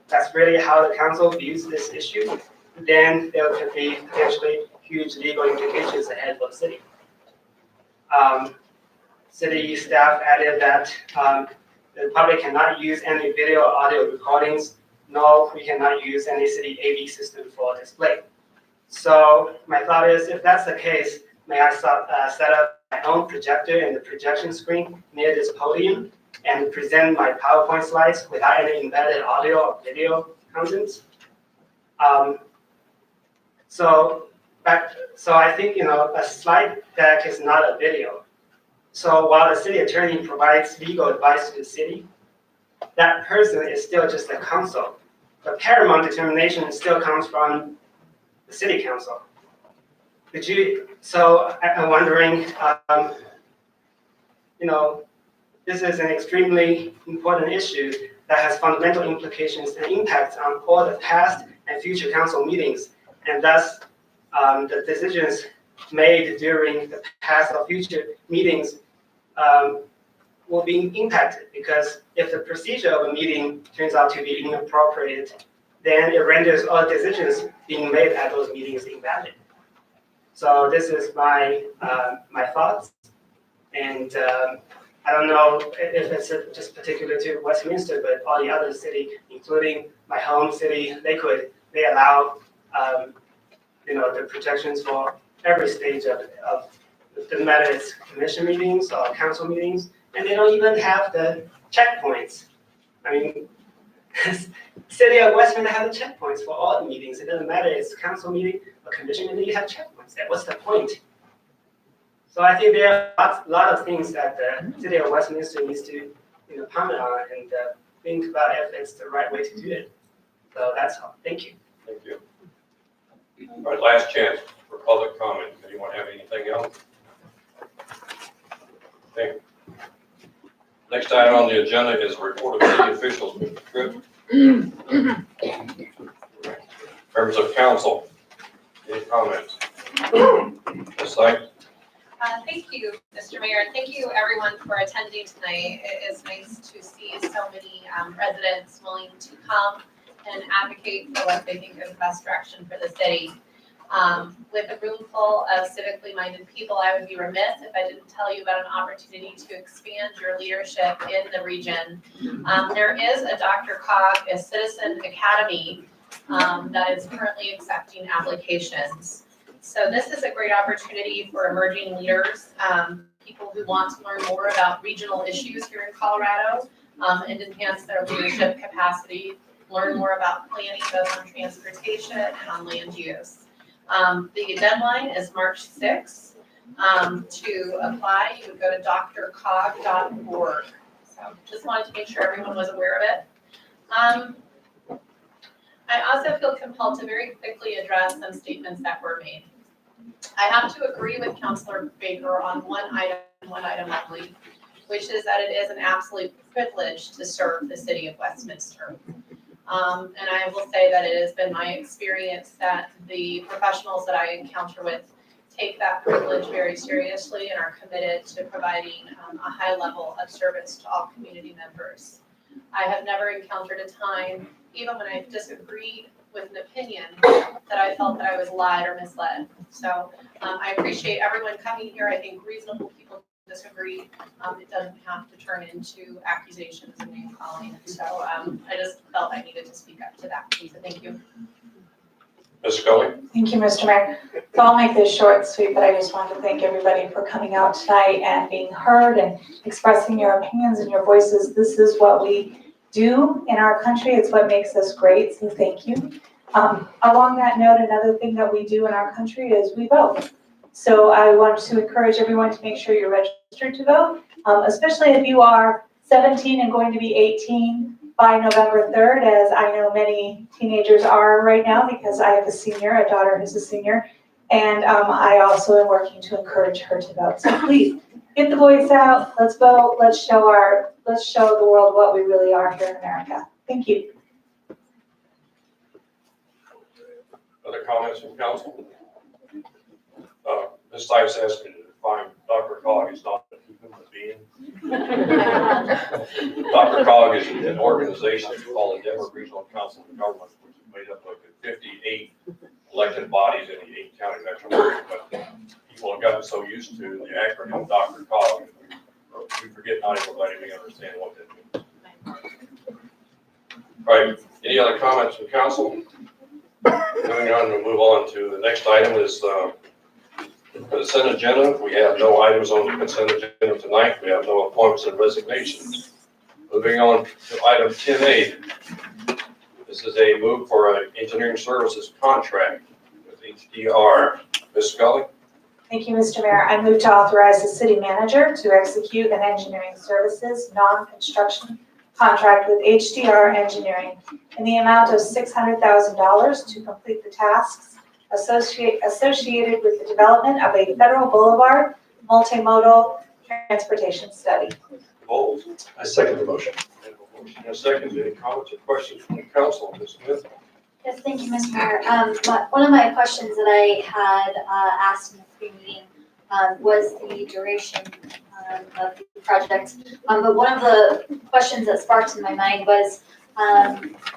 that's really how the council views this issue, then there could be potentially huge legal implications ahead for the city. City staff added that the public cannot use any video or audio recordings. No, we cannot use any city AV system for display. So my thought is, if that's the case, may I set up my own projector and the projection screen near this podium and present my PowerPoint slides without any embedded audio or video content. So I think, a slide deck is not a video. So while the city attorney provides legal advice to the city, that person is still just a counsel. The paramount determination still comes from the city council. So I'm wondering, this is an extremely important issue that has fundamental implications and impacts on all the past and future council meetings, and thus the decisions made during the past or future meetings will be impacted, because if the procedure of a meeting turns out to be inappropriate, then it renders all decisions being made at those meetings invalid. So this is my thoughts, and I don't know if it's just particular to Westminster, but all the other city, including my home city, Lakewood, they allow the projections for every stage of doesn't matter it's commission meetings or council meetings, and they don't even have the checkpoints. I mean, city of Westminster have the checkpoints for all the meetings. It doesn't matter it's council meeting or commission meeting, you have checkpoints there. What's the point? So I think there are a lot of things that the city of Westminster needs to comment on and think about if it's the right way to do it. So that's all. Thank you. Thank you. All right, last chance for public comment. Anyone have anything else? Okay. Next item on the agenda is a report of city officials. Mr. Tripp. Members of council, any comments? Ms. Sykes? Thank you, Mr. Mayor, and thank you everyone for attending tonight. It is nice to see so many residents willing to come and advocate for what they think is the best direction for the city. With a room full of civically minded people, I would be remiss if I didn't tell you about an opportunity to expand your leadership in the region. There is a DRCOG, a Citizen Academy, that is currently accepting applications. So this is a great opportunity for emerging leaders, people who want to learn more about regional issues here in Colorado, and enhance their leadership capacity, learn more about planning both on transportation and on land use. The deadline is March 6th. To apply, you would go to drcog.org. So just wanted to make sure everyone was aware of it. I also feel compelled to very quickly address some statements that were made. I have to agree with Councillor Baker on one item only, which is that it is an absolute privilege to serve the city of Westminster. And I will say that it has been my experience that the professionals that I encounter with take that privilege very seriously and are committed to providing a high level of service to all community members. I have never encountered a time, even when I've disagreed with an opinion, that I felt that I was lied or misled. So I appreciate everyone coming here. I think reasonable people disagree. It doesn't have to turn into accusations and name calling. So I just felt I needed to speak up to that. So thank you. Ms. Scully? Thank you, Mr. Mayor. So I'll make this short and sweet, but I just wanted to thank everybody for coming out tonight and being heard and expressing your opinions and your voices. This is what we do in our country. It's what makes us great, so thank you. Along that note, another thing that we do in our country is we vote. So I want to encourage everyone to make sure you're registered to vote, especially if you are 17 and going to be 18 by November 3rd, as I know many teenagers are right now because I have a senior, a daughter who's a senior. And I also am working to encourage her to vote. So please, get the voice out, let's vote, let's show the world what we really are here in America. Thank you. Other comments from council? Ms. Stives asked me to define Dr. Cog is not a human being. Dr. Cog is an organization called the Denver Regional Council of Governments, which is made up of 58 elected bodies in the 8-county metro area. But people have gotten so used to the acronym Dr. Cog, we forget not everybody may understand what that means. All right, any other comments from council? Moving on, we'll move on to the next item is the consent agenda. We have no items on the consent agenda tonight. We have no appointments and resignations. Moving on to item 10A. This is a move for an engineering services contract with HDR. Ms. Scully? Thank you, Mr. Mayor. I move to authorize the city manager to execute an engineering services non-construction contract with HDR Engineering in the amount of $600,000 to complete the tasks associated with the development of a federal boulevard multimodal transportation study. Bowles? I second the motion. Motion and a second. Any comments or questions from the council? Ms. Smith? Yes, thank you, Mr. Mayor. One of my questions that I had asked in the pre-meeting was the duration of the project. But one of the questions that sparked in my mind was,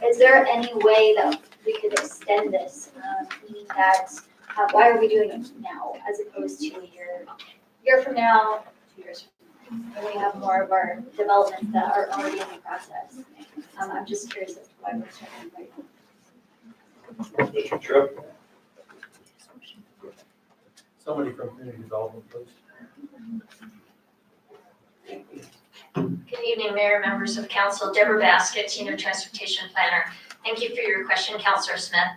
is there any way that we could extend this? Meaning that, why are we doing it now as opposed to a year from now, 2 years from now, when we have more of our developments that are already in the process? I'm just curious as to why we're starting right now. Mr. Tripp? Somebody from community development, please. Good evening, Mayor, members of council. Deborah Baskett, Senior Transportation Planner. Thank you for your question, Councillor Smith.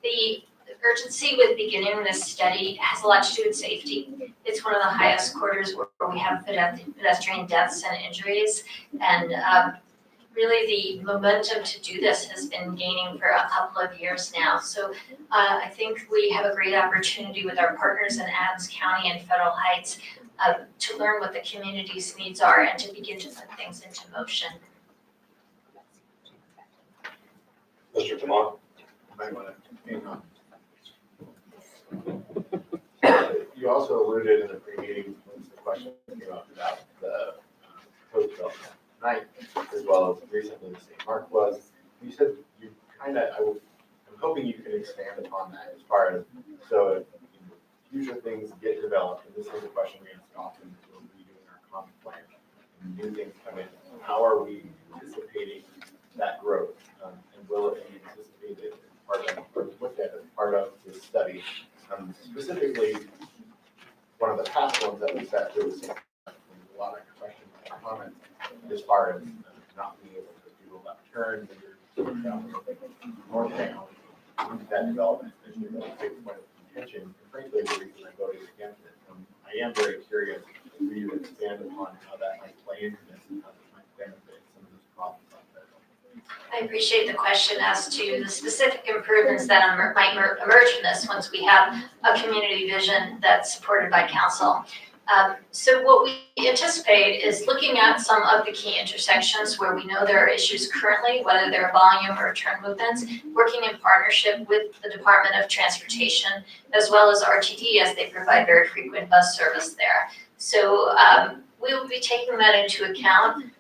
The urgency with beginning this study has a lot to do with safety. It's one of the highest quarters where we have pedestrian deaths and injuries. And really the momentum to do this has been gaining for a couple of years now. So I think we have a great opportunity with our partners in Adams County and Federal Heights to learn what the community's needs are and to begin to put things into motion. Mr. Tamont? Might want to hang on. You also alluded in the pre-meeting when the question came up about the code development tonight, as well as recently the St. Mark was. You said you kind of, I'm hoping you can expand upon that as far as, so future things get developed, and this is a question we ask often when we do our comp plan, and new things come in. How are we anticipating that growth? And will it be anticipated as part of, or looked at as part of this study? Specifically, one of the past ones that we sat through was a lot of questions and comments as far as not being able to do a left turn north down into that development. There's a big point of contention, and frankly, the reason I voted against it. I am very curious for you to expand upon how that might play into this and how this might benefit some of those problems out there. I appreciate the question as to the specific improvements that might emerge from this once we have a community vision that's supported by council. So what we anticipate is looking at some of the key intersections where we know there are issues currently, whether they're volume or turn movements, working in partnership with the Department of Transportation, as well as RTD, as they provide very frequent bus service there. So we will be taking that into account.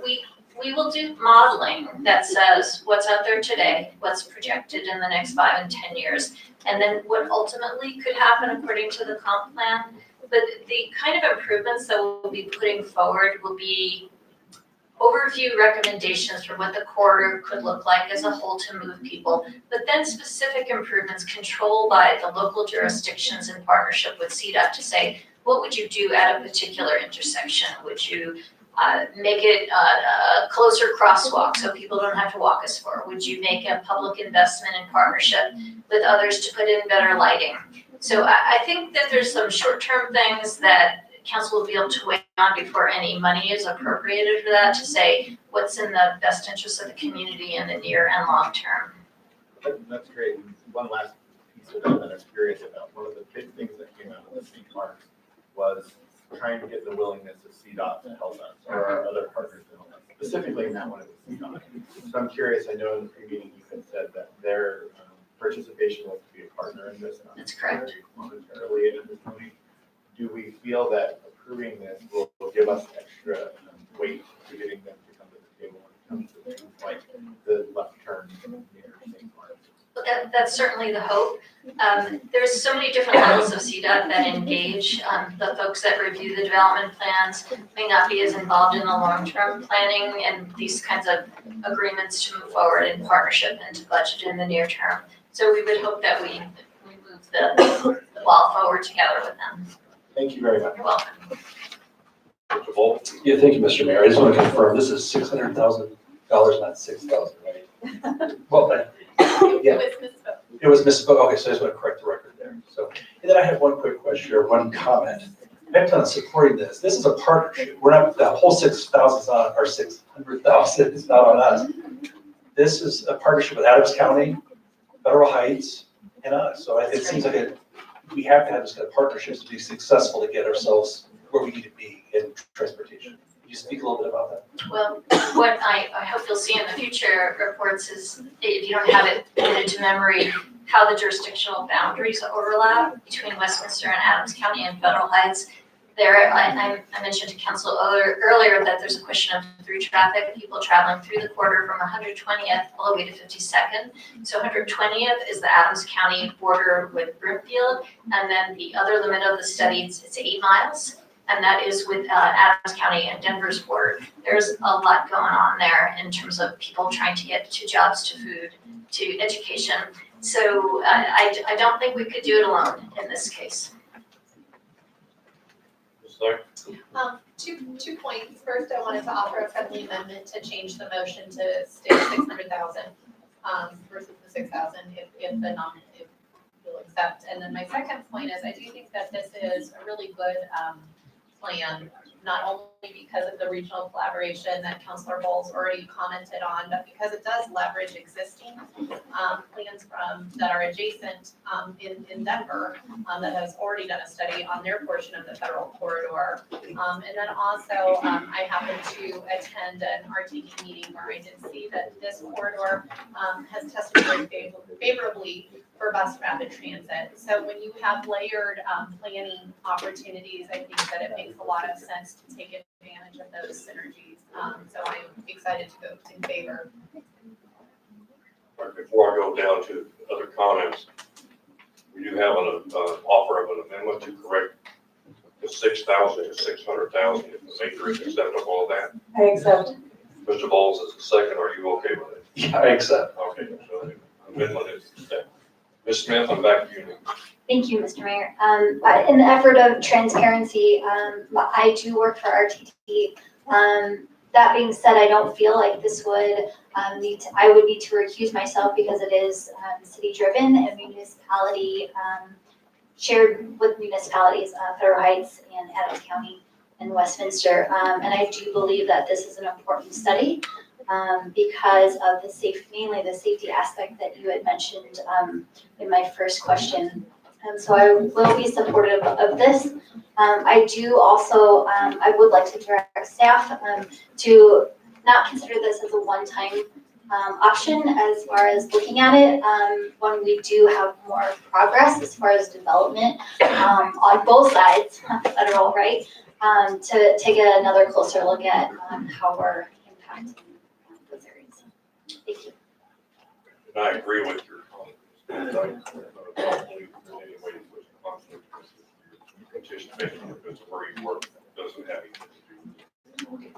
We will do modeling that says what's out there today, what's projected in the next 5 and 10 years, and then what ultimately could happen according to the comp plan. But the kind of improvements that we'll be putting forward will be overview recommendations for what the corridor could look like as a whole to move people, but then specific improvements controlled by the local jurisdictions in partnership with CDOT to say, what would you do at a particular intersection? Would you make it a closer crosswalk so people don't have to walk as far? Would you make a public investment in partnership with others to put in better lighting? So I think that there's some short-term things that council will be able to weigh on before any money is appropriated for that to say what's in the best interest of the community in the near and long term. That's great. One last piece piece of that that I'm curious about. One of the big things that came out of the St. Mark's was trying to get the willingness of CDOT to help us, or our other partners to help us. Specifically in that one, it was CDOT. So I'm curious, I know in the pre-meeting you had said that their participation was to be a partner in this. That's correct. Momentarily at this point. Do we feel that approving this will give us extra weight to getting them to come to the table when it comes to things like the left turn near St. Mark's? That's certainly the hope. There's so many different levels of CDOT that engage. The folks that review the development plans may not be as involved in the long-term planning and these kinds of agreements to move forward in partnership and to budget in the near term. So we would hope that we move the ball forward together with them. Thank you very much. You're welcome. Mr. Volt? Yeah, thank you, Mr. Mayor. I just want to confirm, this is $600,000, not 6,000, right? Well, yeah. It was misspoke. Okay, so I just want to correct the record there. So, and then I have one quick question or one comment. I'm not supporting this. This is a partnership. We're not, the whole 6,000 is not, or 600,000 is not on us. This is a partnership with Adams County, Federal Heights, and us. So it seems like we have to have this kind of partnerships to be successful to get ourselves where we need to be in transportation. Can you speak a little bit about that? Well, what I hope you'll see in the future reports is, if you don't have it committed to memory, how the jurisdictional boundaries overlap between Westminster and Adams County and Federal Heights. There, I mentioned to council earlier that there's a question of through traffic, people traveling through the corridor from 120th all the way to 52nd. So 120th is the Adams County border with Brimfield, and then the other limit of the study, it's 8 miles. And that is with Adams County and Denver's border. There's a lot going on there in terms of people trying to get to jobs, to food, to education. So I don't think we could do it alone in this case. Two points. First, I wanted to offer a friendly amendment to change the motion to state 600,000 versus the 6,000 if you'll accept. And then my second point is I do think that this is a really good plan, not only because of the regional collaboration that Councillor Bowles already commented on, but because it does leverage existing plans that are adjacent in Denver that has already done a study on their portion of the federal corridor. And then also, I happened to attend an RTD meeting where I did see that this corridor has tested very favorably for bus rapid transit. So when you have layered planning opportunities, I think that it makes a lot of sense to take advantage of those synergies. So I'm excited to vote in favor. All right, before I go down to other comments, we do have an offer of an amendment to correct the 6,000 to 600,000. If the maker is acceptable of that. I accept. Mr. Bowles is the second. Are you okay with it? Yeah, I accept. Okay, so the amendment is accepted. Ms. Smith, I'm back to you. Thank you, Mr. Mayor. In the effort of transparency, I do work for RTD. That being said, I don't feel like this would I would need to recuse myself because it is city-driven and municipality shared with municipalities, Federal Heights and Adams County and Westminster. And I do believe that this is an important study because of mainly the safety aspect that you had mentioned in my first question. So I will be supportive of this. I do also, I would like to direct staff to not consider this as a one-time option as far as looking at it when we do have more progress as far as development on both sides, federal, right? To take another closer look at how we're impacting those areas. Thank you. And I agree with your comments. I don't believe in any way it was a conflict with your participation because of where you work doesn't have anything to do with it.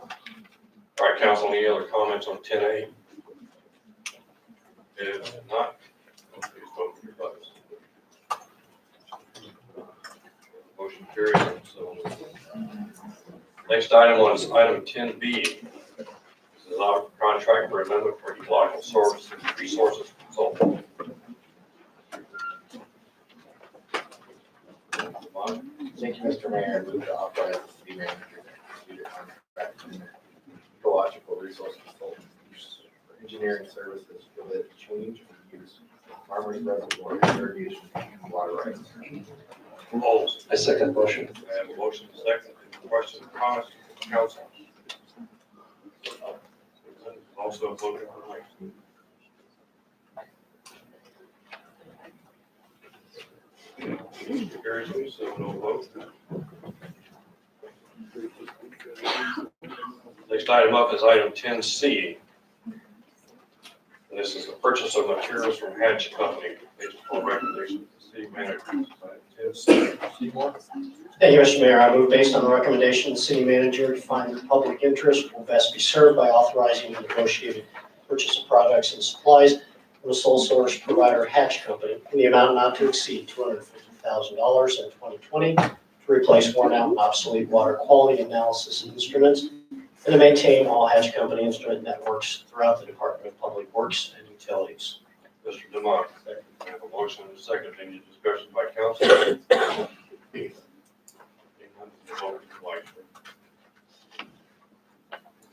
All right, council, any other comments on 10A? If not, please vote with your buttons. Motion carries. So, next item was item 10B. This is not a contract for amendment for ecological services resources consultant. Thank you, Mr. Mayor. I move to authorize the city manager to execute a contract with ecological resource consultants for engineering services for the change of use of farm Commerce Reservoir irrigation and water rights. Opposed? I second the motion. I have a motion and a second. Any questions or comments from council? Also voting for Mike. Carries me, so no vote. Next item up is item 10C. And this is the purchase of materials from Hatch Company, based upon recommendation of the city manager. Item 10C. Seymour? Thank you, Mr. Mayor. I move based on the recommendation of the city manager to find that public interest will best be served by authorizing the negotiated purchase of products and supplies from the sole source provider Hatch Company in the amount not to exceed $250,000 in 2020 to replace worn out and obsolete water quality analysis instruments and to maintain all Hatch Company instrument networks throughout the Department of Public Works and Utilities. Mr. Demott. I have a motion and a second. Any discussion by council? Vote twice.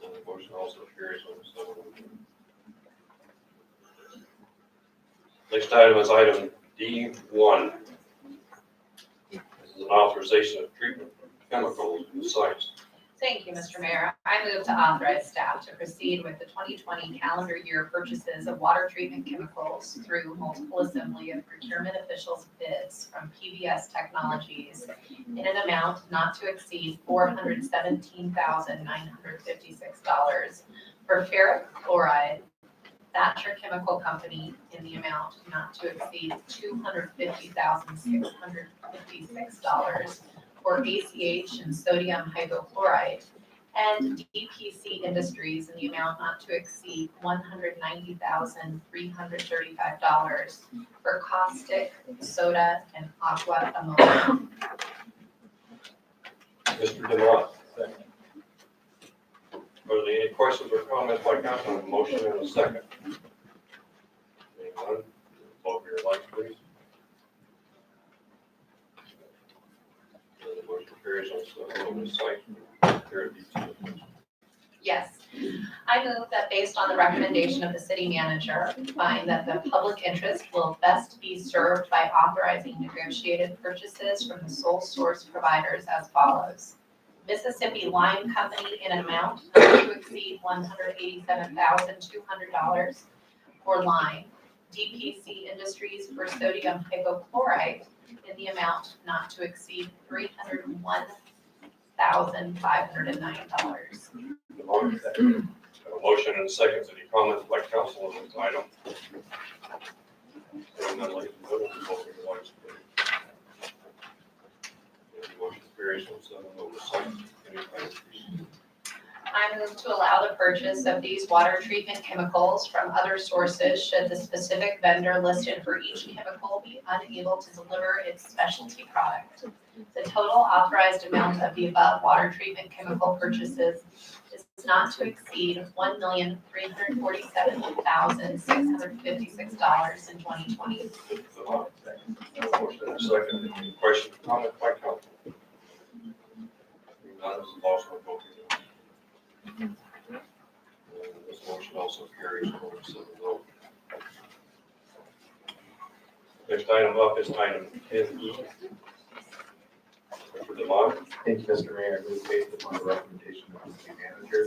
The motion also carries on the seven. Next item is item D1. This is an authorization of treatment of chemicals in sites. Thank you, Mr. Mayor. I move to authorize staff to proceed with the 2020 calendar year purchases of water treatment chemicals through multiple assembly of procurement officials' bids from PBS Technologies in an amount not to exceed $417,956 for ferric chloride, Thatcher Chemical Company in the amount not to exceed $250,656 for ACH and sodium hypochlorite, and DPC Industries in the amount not to exceed $190,335 for caustic soda and aqua ammonia. Mr. Demott. Are there any questions or comments by council on the motion and a second? Anyone? Vote for your lights, please. The motion carries on the site. Yes. I move that based on the recommendation of the city manager, find that the public interest will best be served by authorizing negotiated purchases from the sole source providers as follows. Mississippi Lime Company in an amount not to exceed $187,200 for lime. DPC Industries for sodium hypochlorite in the amount not to exceed $301,509. A motion and a second. Any comments by council on this item? Hearing none, ladies and gentlemen, vote for your lights, please. The motion carries on seven over site. Any comments? I move to allow the purchase of these water treatment chemicals from other sources should the specific vendor listed for each chemical be unable to deliver its specialty product. The total authorized amount of the above water treatment chemical purchases is not to exceed $1,347,656 in 2020. Motion and a second. Any questions or comments by council? Hearing none, this is also a vote. This motion also carries over 7-0. Next item up is item 10E. Mr. Demott. Thank you, Mr. Mayor. I move based upon the recommendation of the city manager,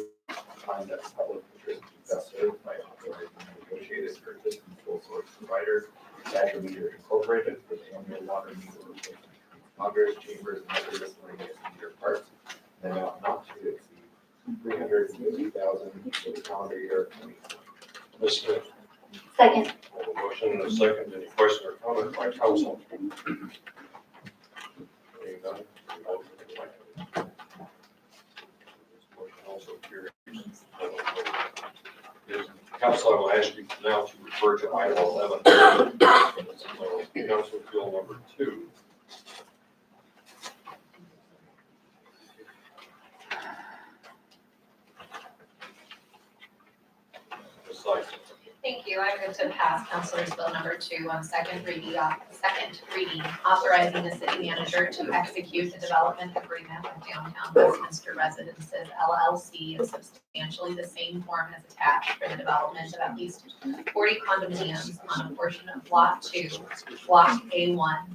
find that the public interest is best served by authorizing negotiated purchase from sole source provider, Thatcher Meter Incorporated, for the annual water meter replacement. Mongers, chambers, and other miscellaneous meter parts, and amount not to exceed $350,000 for the calendar year 2020. Ms. Smith. Second. I have a motion and a second. Any question or comment by council? Hearing none, we vote for the light. This motion also carries. Council, I will ask you now to refer to item 11. Council Bill number 2. Thank you. I move to pass Councilor's Bill number 2 on second reading second reading, authorizing the city manager to execute the development agreement with Downtown Westminster Residences LLC in substantially the same form as attached for the development of at least 40 condominiums on a portion of Block 2, Block A1,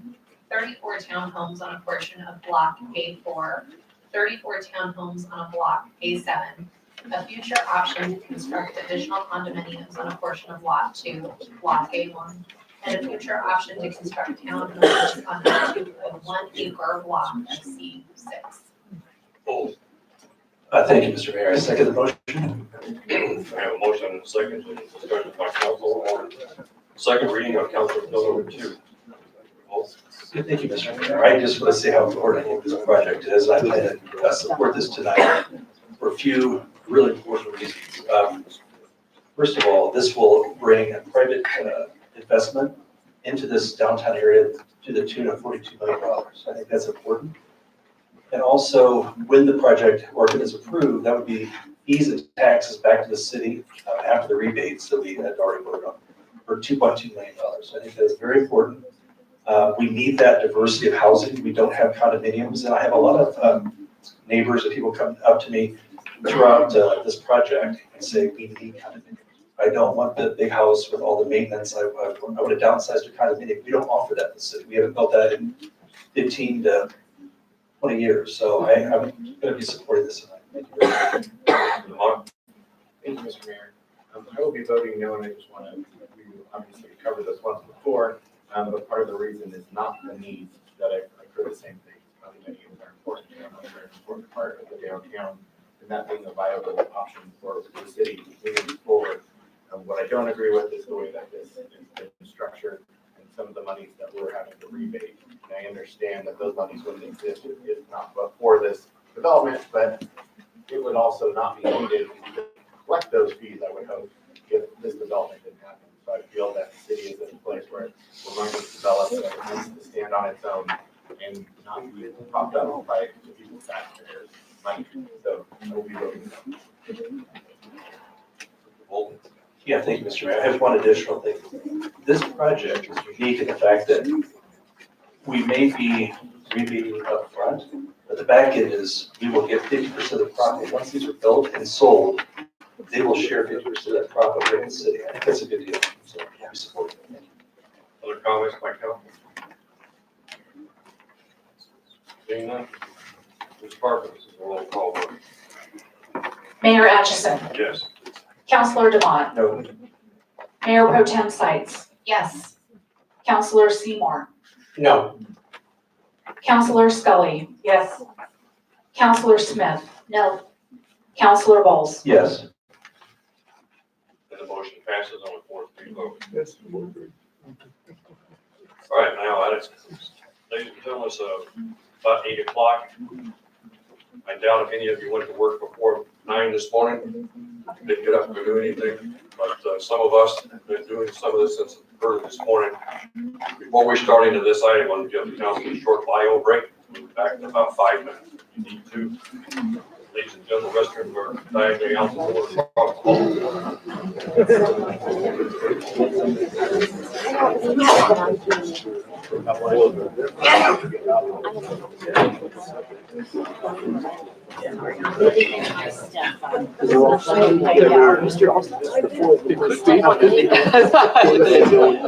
34 townhomes on a portion of Block A4, 34 townhomes on a Block A7, a future option to construct additional condominiums on a portion of Lot 2, Block A1, and a future option to construct townhomes on a 1 acre block of C6. Thank you, Mr. Mayor. I second the motion. I have a motion and a second, and discussion by council on second reading of Council Bill number 2. Good, thank you, Mr. Mayor. I just want to say how important I think this project is. I plan to support this tonight for a few really important reasons. First of all, this will bring a private investment into this downtown area to the tune of $42 million. I think that's important. And also, when the project, or if it is approved, that would be ease of taxes back to the city after the rebates that we had already voted on for $2.2 million. I think that's very important. We need that diversity of housing. We don't have condominiums, and I have a lot of neighbors and people come up to me throughout this project and say, we need condominiums. I don't want the big house with all the maintenance. I would have downsized to condominium. We don't offer that in the city. We haven't built that in 15 to 20 years. So I'm going to be supporting this tonight. Thank you very much. Thank you, Mr. Mayor. I will be voting no, and I just want to, we obviously covered this once before, but part of the reason is not the need that I heard the same thing. Condominiums are important, a very important part of the downtown, and that being a viable option for the city moving forward. What I don't agree with is the way that this has been structured and some of the monies that we're having to rebate. And I understand that those monies wouldn't exist if not for this development, but it would also not be needed to collect those fees, I would hope, if this development didn't happen. So I feel that the city is in a place where we're going to develop that it needs to stand on its own and not be propped up by the people's taxpayers' money. So I will be voting no. Yeah, thank you, Mr. Mayor. I have one additional thing. This project is unique in the fact that we may be rebating up front, but the back end is we will get 50% of the profit. Once these are built and sold, they will share 50% of that profit with the city. I think that's a good deal. So we support it. Thank you. Other comments by council? Seeing none? Ms. Parcels, this is a roll call vote. Mayor Atchison, Yes. Councillor Devon, No. Mayor Pro Tem Sights, Yes. Councillor Seymour, No. Councillor Scully, Yes. Councillor Smith, No. Councillor Bowles. Yes. And the motion passes on a 4-3 vote. Yes. All right, now, ladies and gentlemen, it's about 8 o'clock. I doubt if any of you went to work before 9 this morning. Didn't get up and do anything, but some of us have been doing some of this since early this morning. Before we start into this item, I want to give the council a short bio break. We'll be back in about 5 minutes. If you need to. Ladies and gentlemen, restrooms are diagonally out the door across the hall.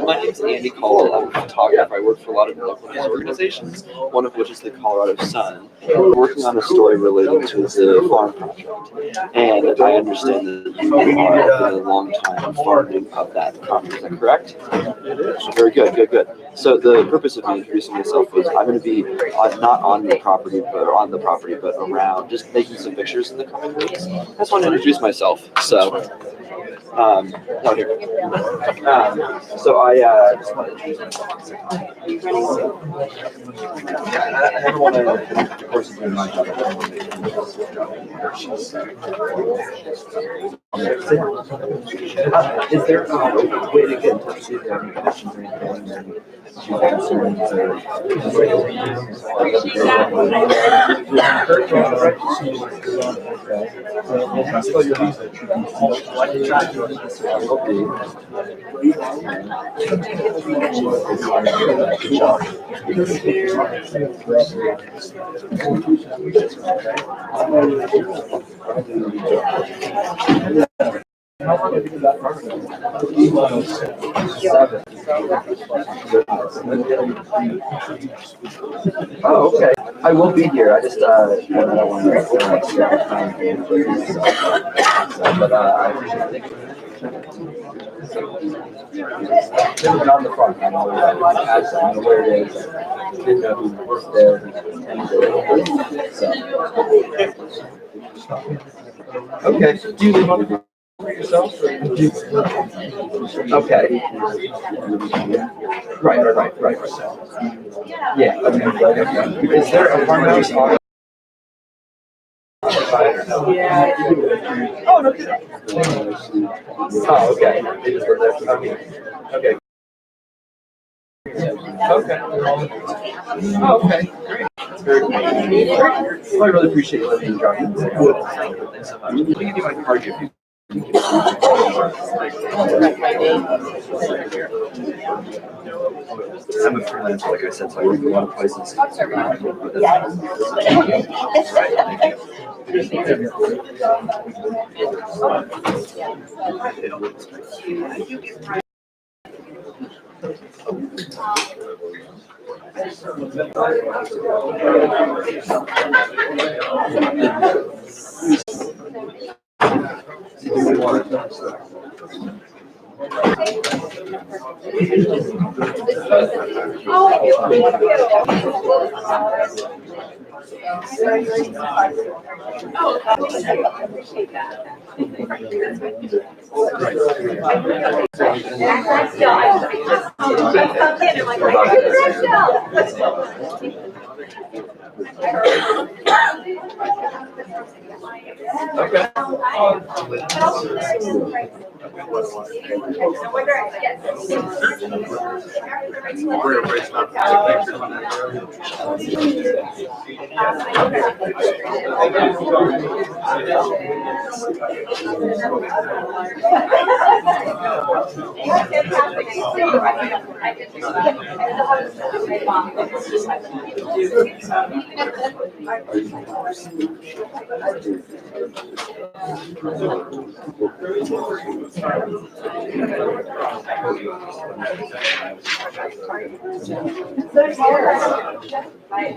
My name's Andy Cole. I'm a photographer. I work for a lot of local news organizations, one of which is the Colorado Sun. We're working on a story related to the farm project. And I understand that you are a long time farming of that property. Is that correct? It is. Very good, good, good. So the purpose of me introducing myself was I'm going to be not on the property, but around, just making some pictures in the coming weeks. I just want to introduce myself. So, out here. So I just want to introduce myself. I never want to, of course, do my job. Is there a way to get in touch with any questions or anything? Oh, okay. I will be here. I just, I don't want to. But, I appreciate it. Never been on the front. I know where it is. Didn't know who worked there. So. Okay. Do you live on the front yourself? Okay. Right. Yeah. Okay. Is there a farmhouse on? Yeah. Oh, no kidding. Oh, okay. They just live there. Okay. Okay. Oh, okay. Great. That's very cool. Well, I really appreciate you letting me drive in. Thanks so much. Let me give you my card here. I'm a freelancer, like I said, so I work in a lot of places.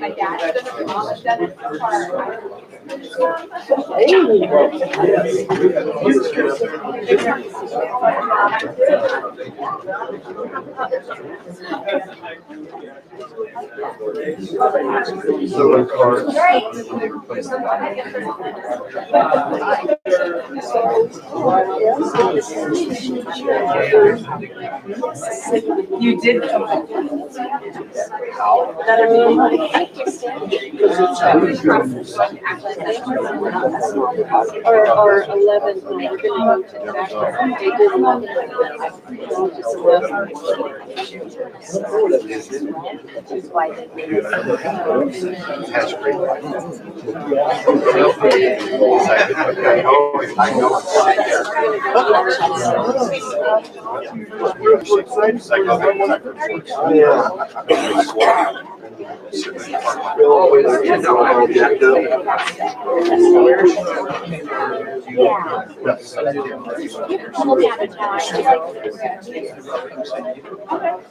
My dad does it, my mom has done it so far. You did come up. Or 11, when we're gonna go to the back, they did 11. Which is why they.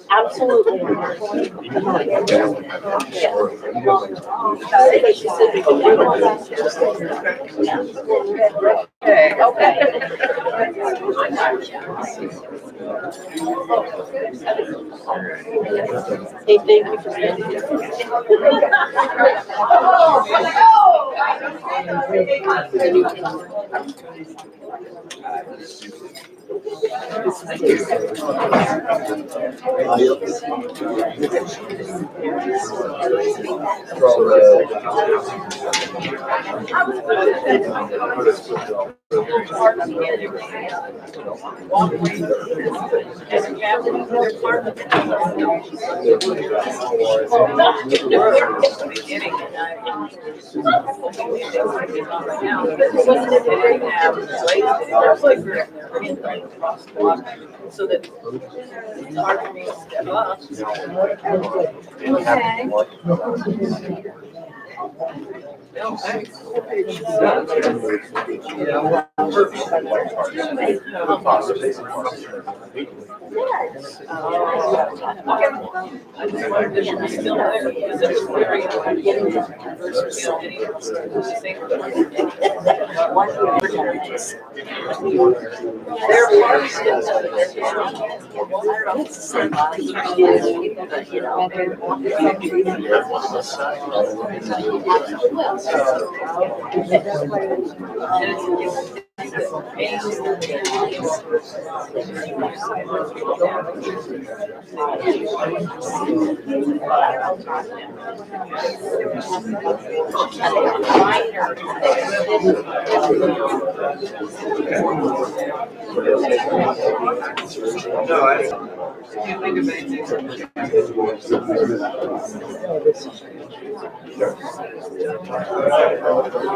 Absolutely. She said we could do it. Okay. Hey, thank you for standing here. So that it's hard for me to step up.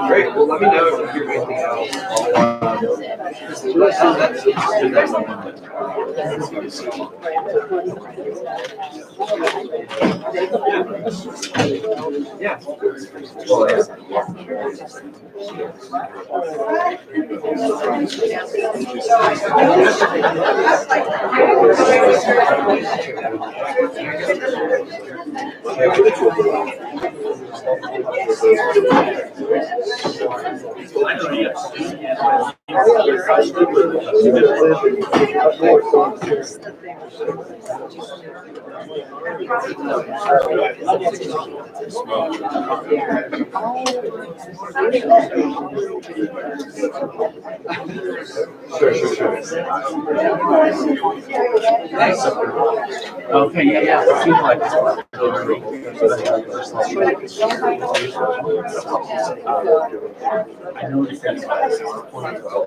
Great, well, let me know if you hear anything else. Yeah. Well, Sure. Thanks. Okay, yeah. I know it's that's why this is the point of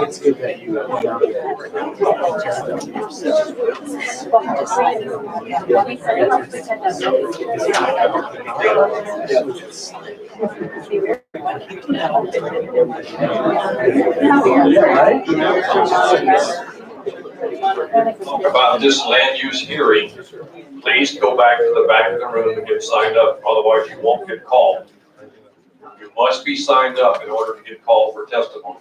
it's good that you About this land use hearing, please go back to the back of the room and get signed up, otherwise you won't get called. You must be signed up in order to get called for testimony.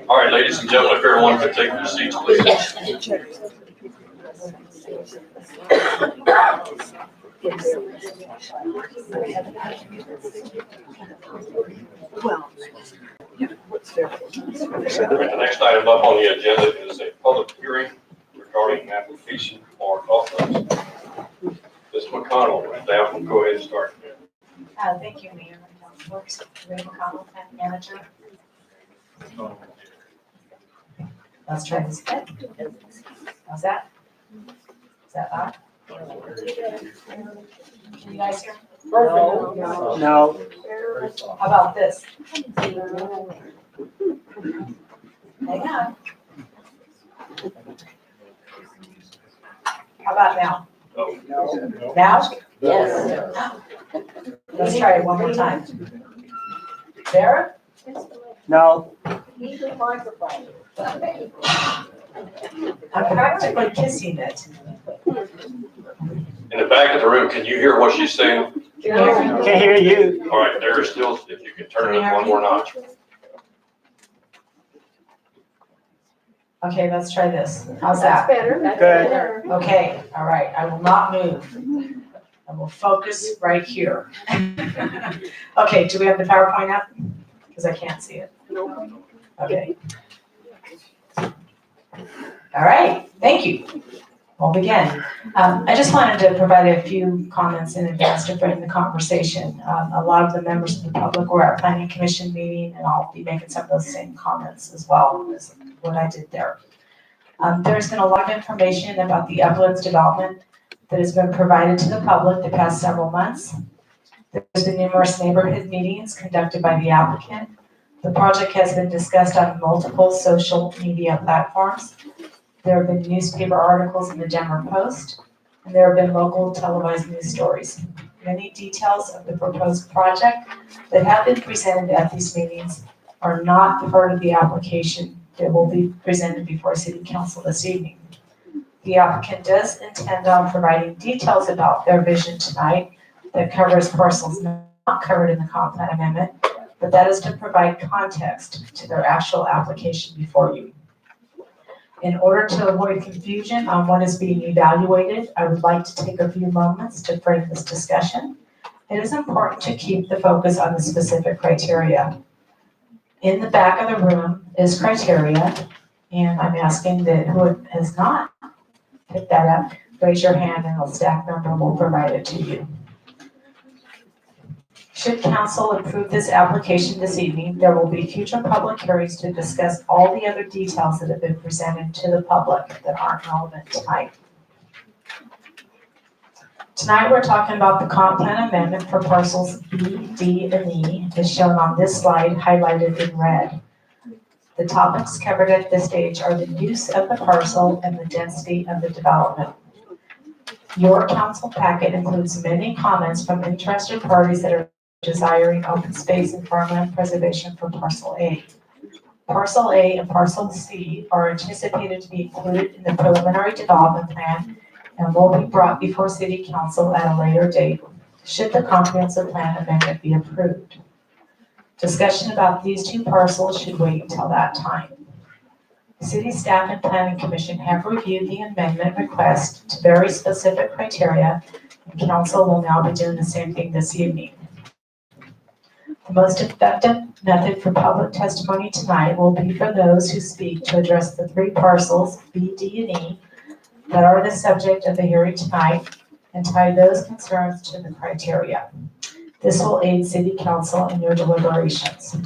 All right, ladies and gentlemen, if everyone could take their seats, please. The next item up on the agenda is a public hearing regarding application for Uplands. Ms. McConnell, staff will go ahead and start. Thank you, Mayor and Councilors. Rachel Connell, Planning Manager. Let's try this again. How's that? Is that on? Can you guys hear? No. How about this? Hang on. How about now? Now? Yes. Let's try it one more time. Sarah? No. I'm practically kissing it. In the back of the room, can you hear what she's saying? Can't hear you. All right, there is still, if you can turn it up one more notch. Okay, let's try this. How's that? Good. Okay, all right, I will not move. I will focus right here. Okay, do we have the PowerPoint up? Because I can't see it. Okay. All right, thank you. We'll begin. I just wanted to provide a few comments in advance to frame the conversation. A lot of the members of the public were at Planning Commission meeting, and I'll be making some of those same comments as well as what I did there. There's been a lot of information about the Uplands development that has been provided to the public the past several months. There's been numerous neighborhood meetings conducted by the applicant. The project has been discussed on multiple social media platforms. There have been newspaper articles in the Denver Post, and there have been local televised news stories. Many details of the proposed project that have been presented at these meetings are not part of the application that will be presented before City Council this evening. The applicant does intend on providing details about their vision tonight that covers parcels not covered in the comp plan amendment, but that is to provide context to their actual application before you. In order to avoid confusion on what is being evaluated, I would like to take a few moments to frame this discussion. It is important to keep the focus on the specific criteria. In the back of the room is criteria, and I'm asking that who has not picked that up, raise your hand and a staff member will provide it to you. Should council approve this application this evening, there will be future public hearings to discuss all the other details that have been presented to the public that aren't relevant tonight. Tonight, we're talking about the comp plan amendment for parcels B, D, and E, as shown on this slide, highlighted in red. The topics covered at this stage are the use of the parcel and the density of the development. Your council packet includes many comments from interested parties that are desiring open space and farmland preservation for Parcel A. Parcel A and Parcel C are anticipated to be included in the preliminary development plan and will be brought before City Council at a later date should the comprehensive plan amendment be approved. Discussion about these two parcels should wait until that time. City staff and Planning Commission have reviewed the amendment request to very specific criteria, and Council will now be doing the same thing this evening. The most effective method for public testimony tonight will be for those who speak to address the three parcels, B, D, and E, that are the subject of the hearing tonight and tie those concerns to the criteria. This will aid City Council in your deliberations.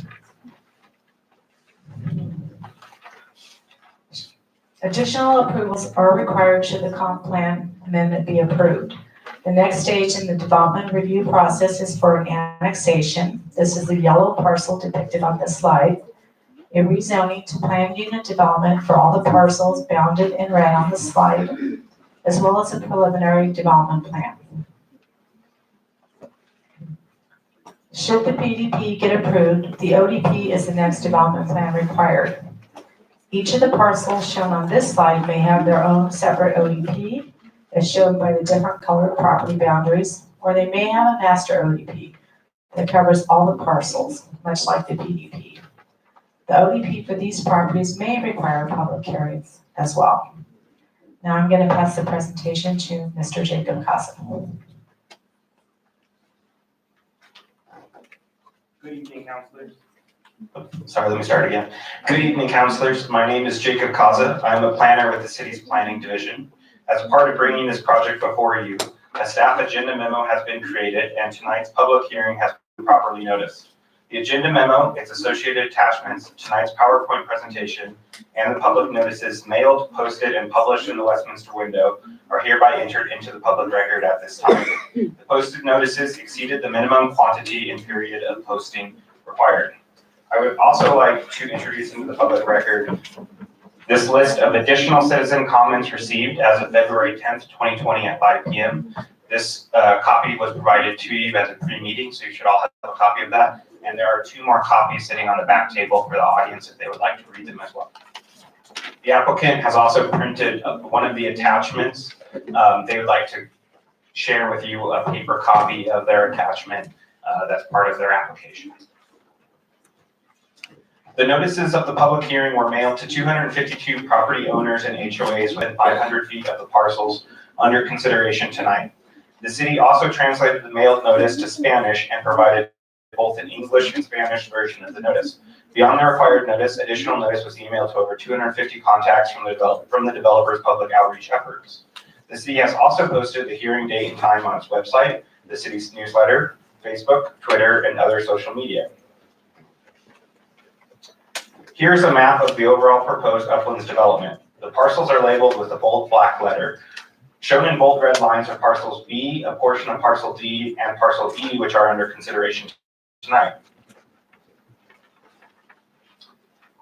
Additional approvals are required should the comp plan amendment be approved. The next stage in the development review process is for an annexation. This is the yellow parcel depicted on this slide. A rezoning to planned unit development for all the parcels bounded in red on the slide, as well as a preliminary development plan. Should the PDP get approved, the ODP is the next development plan required. Each of the parcels shown on this slide may have their own separate ODP, as shown by the different colored property boundaries, or they may have a master ODP that covers all the parcels, much like the PDP. The ODP for these properties may require public hearings as well. Now I'm going to pass the presentation to Mr. Jacob Casa. Good evening, councilors. Sorry, let me start again. Good evening, councilors. My name is Jacob Kaza. I'm a planner with the city's planning division. As part of bringing this project before you, A staff agenda memo has been created and tonight's public hearing has been properly noticed. The agenda memo, its associated attachments, tonight's PowerPoint presentation, and the public notices mailed, posted, and published in the Westminster window are hereby entered into the public record at this time. The posted notices exceeded the minimum quantity and period of posting required. I would also like to introduce into the public record this list of additional citizen comments received as of February 10th, 2020 at 5 p.m. This copy was provided to you at the pre-meeting, so you should all have a copy of that. And there are 2 more copies sitting on the back table for the audience if they would like to read them as well. The applicant has also printed one of the attachments. They would like to share with you a paper copy of their attachment that's part of their application. The notices of the public hearing were mailed to 252 property owners and HOAs within 500 feet of the parcels under consideration tonight. The city also translated the mailed notice to Spanish and provided both an English and Spanish version of the notice. Beyond the required notice, additional notice was emailed to over 250 contacts from the developer's public outreach efforts. The city has also posted the hearing date and time on its website, the city's newsletter, Facebook, Twitter, and other social media. Here's a map of the overall proposed Uplands development. The parcels are labeled with a bold black letter. Shown in bold red lines are parcels B, a portion of parcel D, and parcel E, which are under consideration tonight.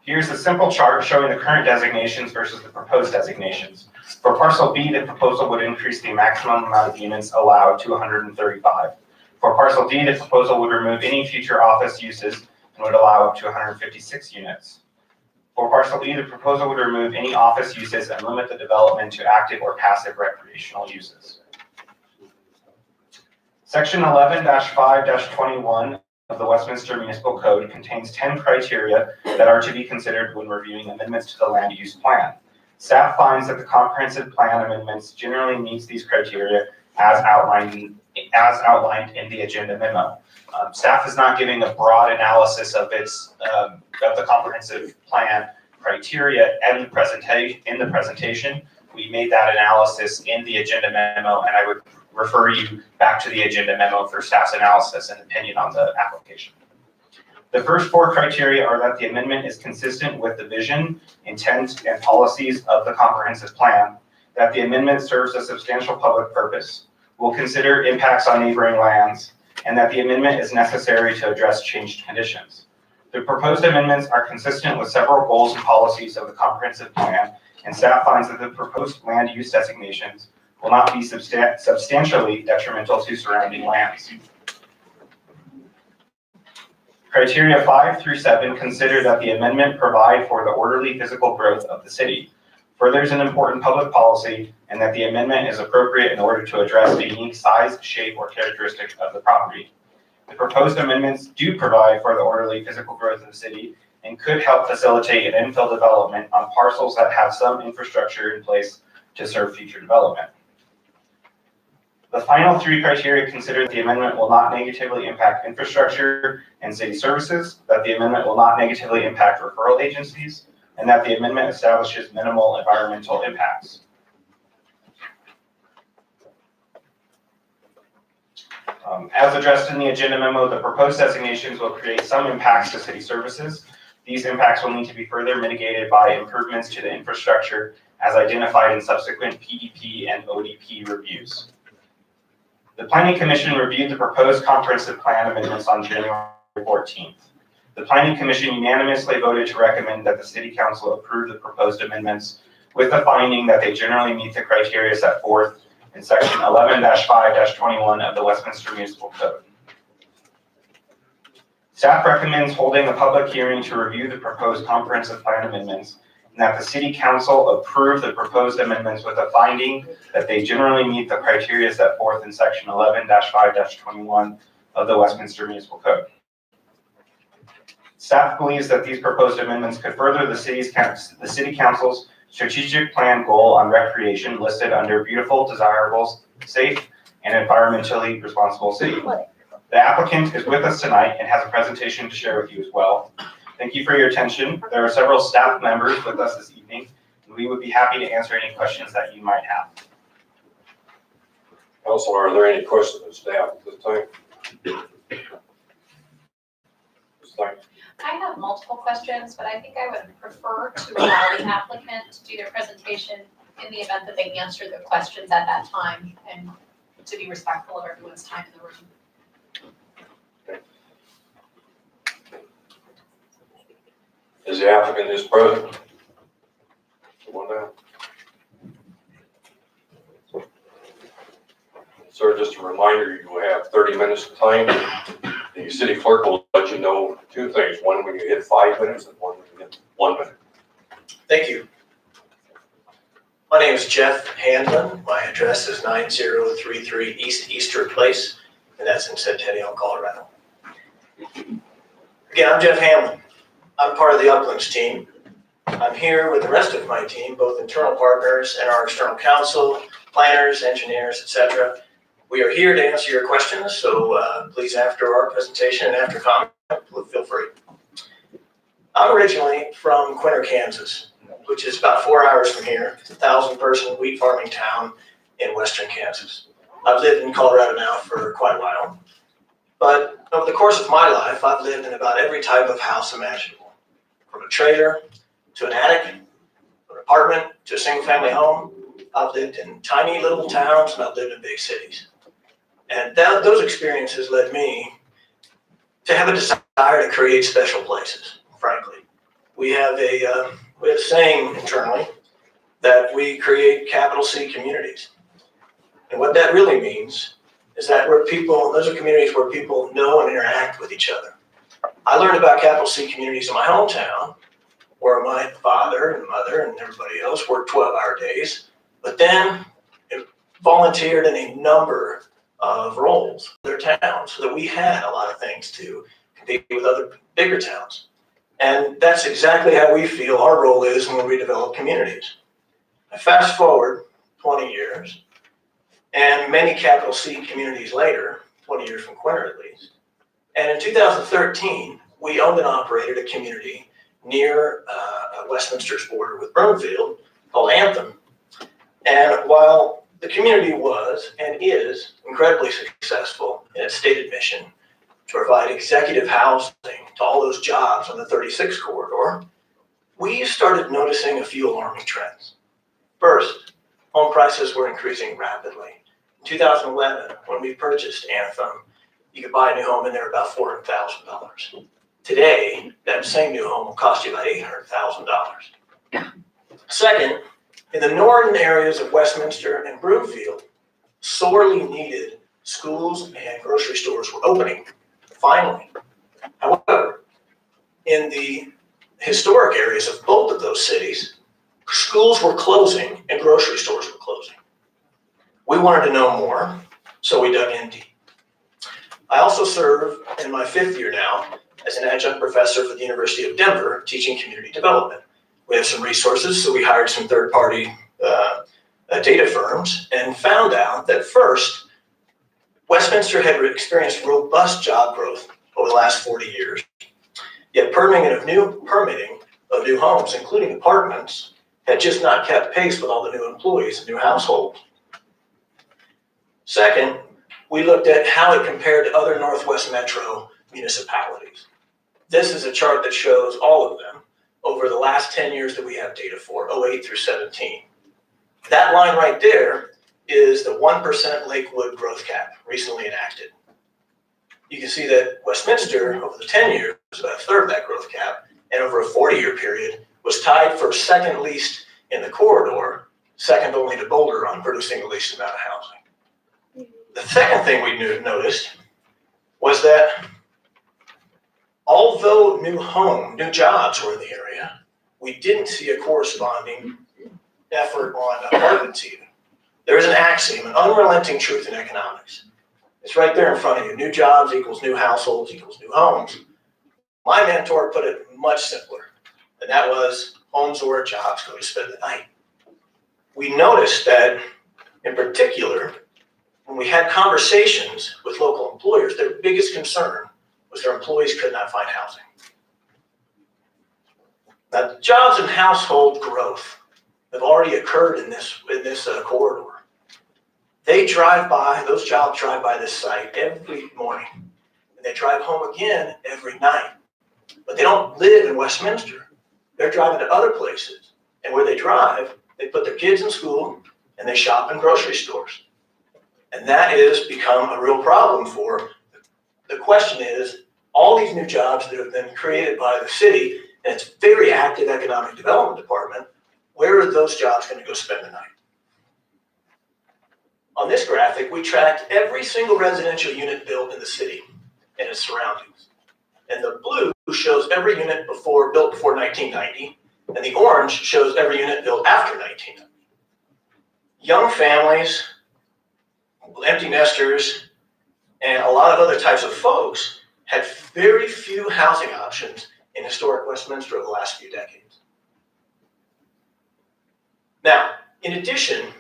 Here's a simple chart showing the current designations versus the proposed designations. For parcel B, the proposal would increase the maximum amount of units allowed to 135. For parcel D, the proposal would remove any future office uses and would allow up to 156 units. For parcel E, the proposal would remove any office uses and limit the development to active or passive recreational uses. Section 11-5-21 of the Westminster Municipal Code contains 10 criteria that are to be considered when reviewing amendments to the land use plan. Staff finds that the comprehensive plan amendments generally meets these criteria as outlined in the agenda memo. Staff is not giving a broad analysis of the comprehensive plan criteria in the presentation. We made that analysis in the agenda memo, and I would refer you back to the agenda memo for staff's analysis and opinion on the application. The first 4 criteria are that the amendment is consistent with the vision, intent, and policies of the comprehensive plan, that the amendment serves a substantial public purpose, will consider impacts on neighboring lands, and that the amendment is necessary to address changed conditions. The proposed amendments are consistent with several goals and policies of the comprehensive plan, and staff finds that the proposed land use designations will not be substantially detrimental to surrounding lands. Criteria 5 through 7 consider that the amendment provide for the orderly physical growth of the city, furthers an important public policy, and that the amendment is appropriate in order to address the unique size, shape, or characteristic of the property. The proposed amendments do provide for the orderly physical growth of the city and could help facilitate an infill development on parcels that have some infrastructure in place to serve future development. The final 3 criteria consider that the amendment will not negatively impact infrastructure and city services, that the amendment will not negatively impact referral agencies, and that the amendment establishes minimal environmental impacts. As addressed in the agenda memo, the proposed designations will create some impacts to city services. These impacts will need to be further mitigated by improvements to the infrastructure as identified in subsequent PDP and ODP reviews. The Planning Commission reviewed the proposed comprehensive plan amendments on January 14th. The Planning Commission unanimously voted to recommend that the City Council approve the proposed amendments with the finding that they generally meet the criteria set forth in section 11-5-21 of the Westminster Municipal Code. Staff recommends holding a public hearing to review the proposed comprehensive plan amendments and that the City Council approve the proposed amendments with a finding that they generally meet the criteria set forth in section 11-5-21 of the Westminster Municipal Code. Staff believes that these proposed amendments could further the City Council's strategic plan goal on recreation listed under beautiful, desirable, safe, and environmentally responsible city. The applicant is with us tonight and has a presentation to share with you as well. Thank you for your attention. There are several staff members with us this evening, and we would be happy to answer any questions that you might have. Councillor, are there any questions of staff at this time? I have multiple questions, but I think I would prefer to allow the applicant to do their presentation in the event that they answer the questions at that time and to be respectful of everyone's time in the room. Is the applicant is present? One down. Sir, just a reminder, you have 30 minutes of time. The city clerk will let you know two things. One, when you hit 5 minutes, and one, when you hit 1 minute. Thank you. My name is Jeff Handlin. My address is 9033 East Easter Place, and that's in Centennial, Colorado. Again, I'm Jeff Handlin. I'm part of the Uplands team. I'm here with the rest of my team, both internal partners and our external counsel, planners, engineers, etc. We are here to answer your questions, so please, after our presentation and after comment, feel free. I'm originally from Quinter, Kansas, which is about 4 hours from here. It's a 1,000-person wheat farming town in western Kansas. I've lived in Colorado now for quite a while, but over the course of my life, I've lived in about every type of house imaginable, from a trailer to an attic, an apartment to a single-family home. I've lived in tiny little towns and I've lived in big cities. And those experiences led me to have a desire to create special places, frankly. We have a saying internally that we create capital C communities. And what that really means is that those are communities where people know and interact with each other. I learned about capital C communities in my hometown, where my father and mother and everybody else worked 12-hour days, but then volunteered in a number of roles in their towns, so that we had a lot of things to compete with other bigger towns. And that's exactly how we feel our role is when we develop communities. Fast forward 20 years, and many capital C communities later, 20 years from Quinter at least, and in 2013, we owned and operated a community near Westminster's border with Broomfield called Anthem. And while the community was and is incredibly successful in its stated mission to provide executive housing to all those jobs on the 36 corridor, we started noticing a few alarming trends. First, home prices were increasing rapidly. In 2011, when we purchased Anthem, you could buy a new home in there about $400,000. Today, that same new home will cost you about $800,000. Second, in the northern areas of Westminster and Broomfield, sorely needed schools and grocery stores were opening, finally. However, in the historic areas of both of those cities, schools were closing and grocery stores were closing. We wanted to know more, so we dug in deep. I also serve in my 5th year now as an adjunct professor for the University of Denver, teaching community development. We have some resources, so we hired some third-party data firms and found out that first, Westminster had experienced robust job growth over the last 40 years. Yet permitting of new homes, including apartments, had just not kept pace with all the new employees and new households. Second, we looked at how it compared to other Northwest Metro municipalities. This is a chart that shows all of them over the last 10 years that we have data for, 08 through 17. That line right there is the 1% Lakewood growth cap recently enacted. You can see that Westminster, over the 10 years, was about a third of that growth cap, and over a 40-year period, was tied for second least in the corridor, second only to Boulder on producing the least amount of housing. The second thing we noticed was that although new jobs were in the area, we didn't see a corresponding effort on apartments even. There is an axiom, an unrelenting truth in economics. It's right there in front of you. New jobs equals new households equals new homes. My mentor put it much simpler, and that was homes or jobs go to spend the night. We noticed that, in particular, when we had conversations with local employers, their biggest concern was their employees could not find housing. Now, jobs and household growth have already occurred in this corridor. They drive by, those jobs drive by this site every morning. And they drive home again every night. But they don't live in Westminster. They're driving to other places. And where they drive, they put their kids in school and they shop in grocery stores. And that has become a real problem for them. The question is, all these new jobs that have been created by the city, and it's a very active economic development department, where are those jobs going to go spend the night? On this graphic, we tracked every single residential unit built in the city and its surroundings. And the blue shows every unit built before 1990, and the orange shows every unit built after 1990. Young families, empty nesters, and a lot of other types of folks had very few housing options in historic Westminster over the last few decades. Now, in addition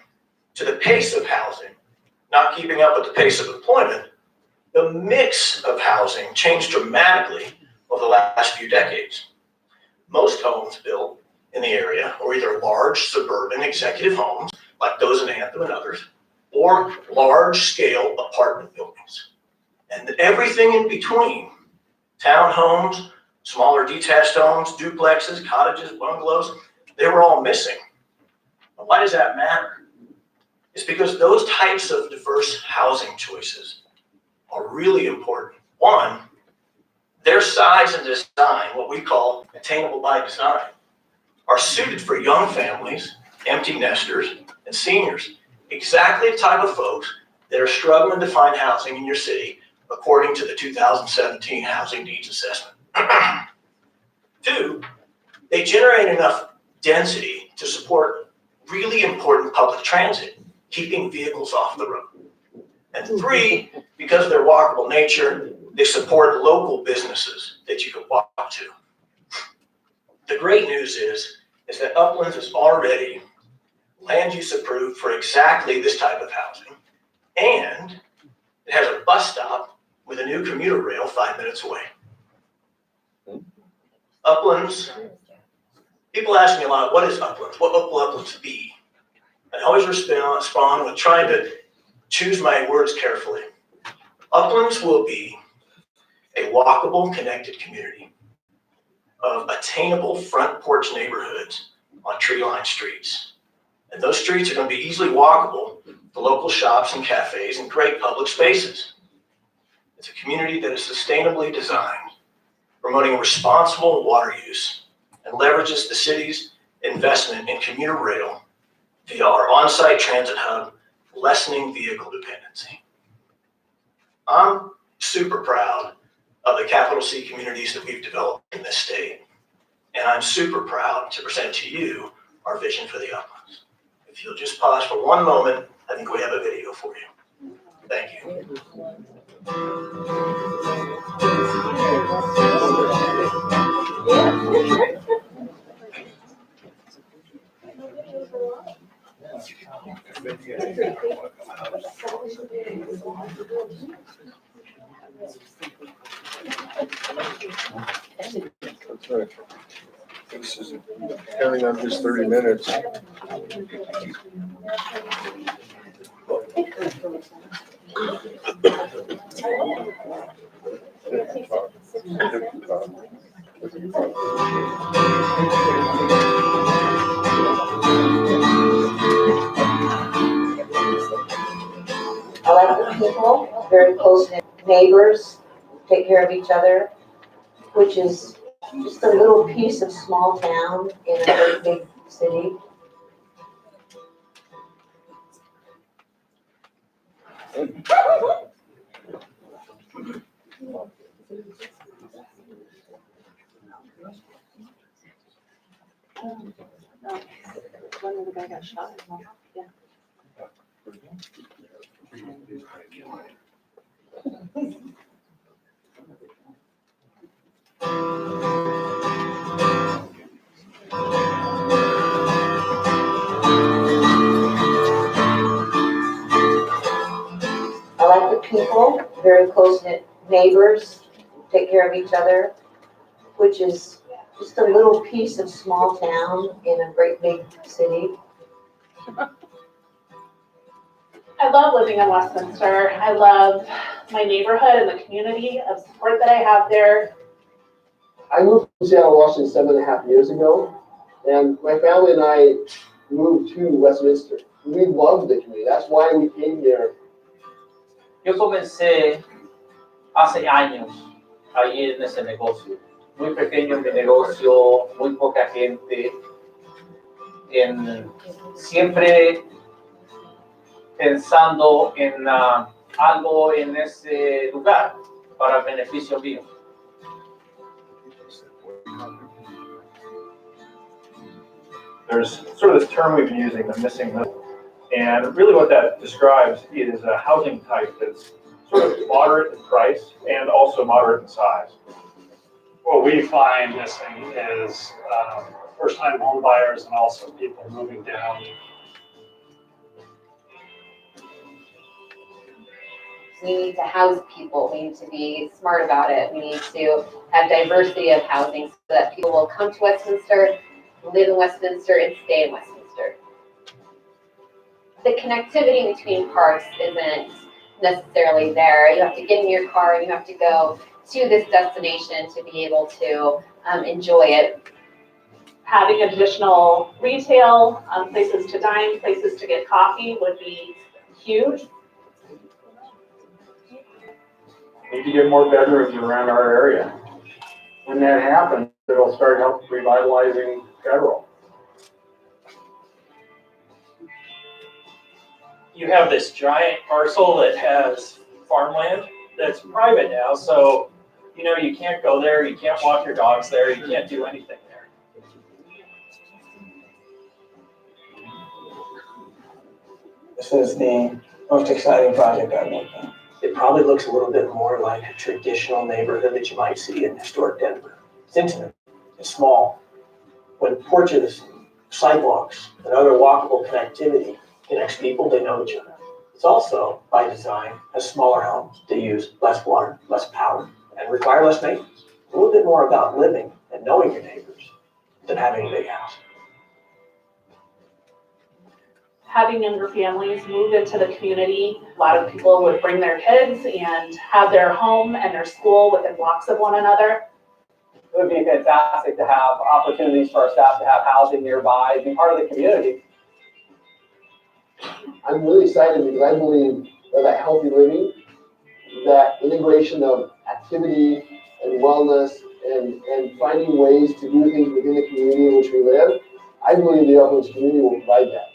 to the pace of housing not keeping up with the pace of employment, the mix of housing changed dramatically over the last few decades. Most homes built in the area were either large suburban executive homes, like those in Anthem and others, or large-scale apartment buildings. And everything in between, townhomes, smaller detached homes, duplexes, cottages, bungalows, they were all missing. But why does that matter? It's because those types of diverse housing choices are really important. One, their size and design, what we call attainable by design, are suited for young families, empty nesters, and seniors. Exactly the type of folks that are struggling to find housing in your city, according to the 2017 Housing Needs Assessment. Two, they generate enough density to support really important public transit, keeping vehicles off the road. And three, because of their walkable nature, they support local businesses that you can walk to. The great news is that Uplands is already land use approved for exactly this type of housing, and it has a bus stop with a new commuter rail 5 minutes away. Uplands, people ask me a lot, what is Uplands? What will Uplands be? I always respond with trying to choose my words carefully. Uplands will be a walkable, connected community of attainable front porch neighborhoods on tree-lined streets. And those streets are going to be easily walkable to local shops and cafes and great public spaces. It's a community that is sustainably designed, promoting responsible water use, and leverages the city's investment in commuter rail via our on-site transit hub, lessening vehicle dependency. I'm super proud of the capital C communities that we've developed in this state. And I'm super proud to present to you our vision for the Uplands. If you'll just pause for one moment, I think we have a video for you. Thank you. That's right. This is counting on just 30 minutes. I like the people, very close-knit neighbors, take care of each other, which is just a little piece of small town in a very big city. When the guy got shot. Yeah. I like the people, very close-knit neighbors, take care of each other, which is just a little piece of small town in a great big city. I love living in Westminster. I love my neighborhood and the community of support that I have there. I moved from Seattle, Washington 7.5 years ago, and my family and I moved to Westminster. We love the community. That's why we came here. Yo comencé hace años ahí en ese negocio. Muy pequeño mi negocio, muy poca gente. Siempre pensando en algo en ese lugar para beneficio mío. There's sort of this term we've been using, the missing middle. And really what that describes is a housing type that's sort of moderate in price and also moderate in size. What we find missing is first-time home buyers and also people moving down. We need to house people. We need to be smart about it. We need to have diversity of housing so that people will come to Westminster, live in Westminster, and stay in Westminster. The connectivity between parks isn't necessarily there. You have to get in your car and you have to go to this destination to be able to enjoy it. Having additional retail, places to dine, places to get coffee would be huge. Need to get more bedrooms around our area. When that happens, it'll start helping revitalizing Federal. You have this giant parcel that has farmland that's private now, so you can't go there, you can't walk your dogs there, you can't do anything there. This is the most exciting project I've worked on. It probably looks a little bit more like a traditional neighborhood that you might see in historic Denver. It's intimate, it's small. When porches, sidewalks, and other walkable connectivity connects people, they know each other. It's also, by design, has smaller homes. They use less water, less power, and require less maintenance. A little bit more about living and knowing your neighbors than having a big house. Having younger families move into the community, a lot of people would bring their kids and have their home and their school within blocks of one another. It would be fantastic to have opportunities for our staff to have housing nearby, be part of the community. I'm really excited because I believe that healthy living, that integration of activity and wellness and finding ways to do things within the community in which we live, I believe the Uplands community will provide that.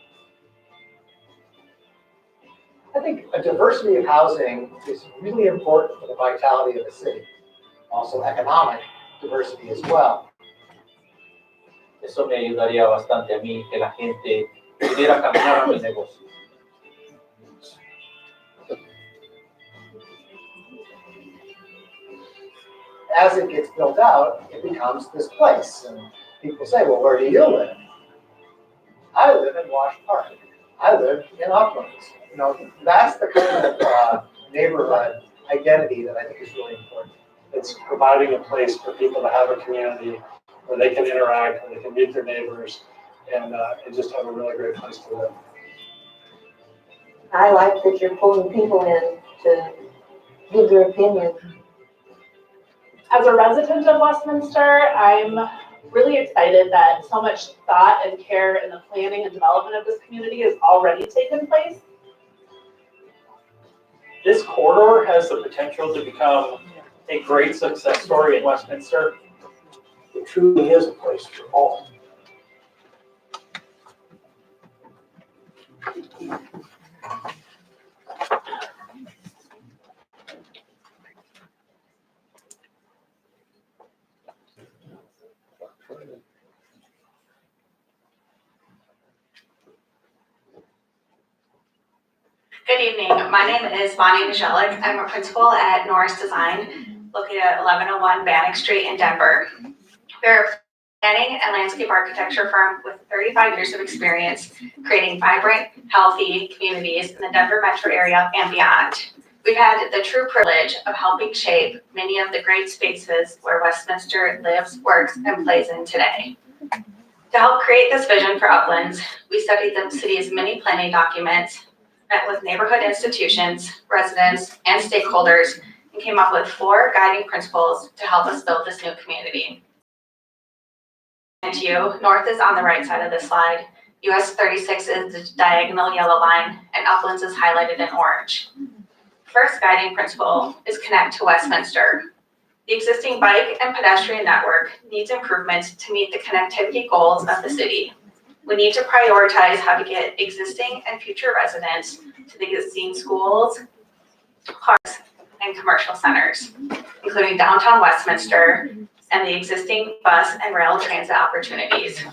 I think a diversity of housing is really important for the vitality of the city. Also economic diversity as well. Eso me ayudaría bastante a mí que la gente pudiera caminar a mi negocio. As it gets built out, it becomes this place. And people say, well, where do you live? I live in Wash Park. I live in Uplands. That's the kind of neighborhood identity that I think is really important. It's providing a place for people to have a community where they can interact, where they can meet their neighbors, and just have a really great place to live. I like that you're pulling people in to give their opinion. As a resident of Westminster, I'm really excited that so much thought and care in the planning and development of this community has already taken place. This corridor has the potential to become a great success story in Westminster. It truly is a place for all. Good evening. My name is Bonnie Mijelik. I'm a principal at Norris Design, located at 1101 Bannock Street in Denver. We're a planning and landscape architecture firm with 35 years of experience creating vibrant, healthy communities in the Denver metro area and beyond. We've had the true privilege of helping shape many of the great spaces where Westminster lives, works, and plays in today. To help create this vision for Uplands, we studied the city's many planning documents, met with neighborhood institutions, residents, and stakeholders, and came up with 4 guiding principles to help us build this new community. And you, North is on the right side of the slide, US 36 is the diagonal yellow line, and Uplands is highlighted in orange. First guiding principle is connect to Westminster. The existing bike and pedestrian network needs improvements to meet the connectivity goals of the city. We need to prioritize how to get existing and future residents to the existing schools, parks, and commercial centers, including downtown Westminster and the existing bus and rail transit opportunities.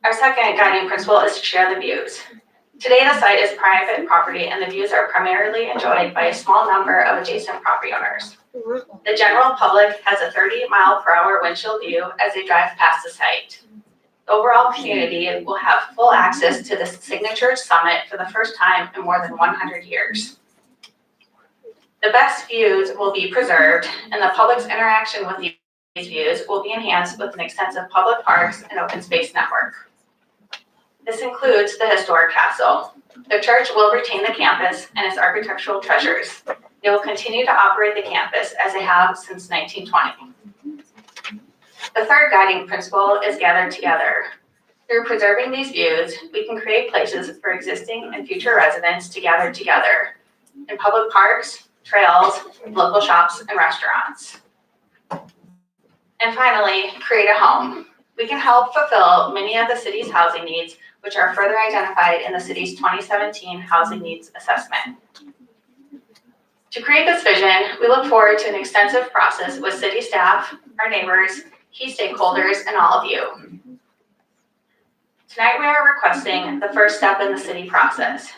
Our second guiding principle is to share the views. Today, the site is private property and the views are primarily enjoyed by a small number of adjacent property owners. The general public has a 30-mile-per-hour windshield view as they drive past the site. The overall community will have full access to the signature summit for the first time in more than 100 years. The best views will be preserved and the public's interaction with these views will be enhanced with an extensive public parks and open space network. This includes the historic castle. The church will retain the campus and its architectural treasures. They will continue to operate the campus as they have since 1920. The third guiding principle is gather together. Through preserving these views, we can create places for existing and future residents to gather together in public parks, trails, local shops, and restaurants. And finally, create a home. We can help fulfill many of the city's housing needs, which are further identified in the city's 2017 Housing Needs Assessment. To create this vision, we look forward to an extensive process with city staff, our neighbors, key stakeholders, and all of you. Tonight, we are requesting the first step in the city process,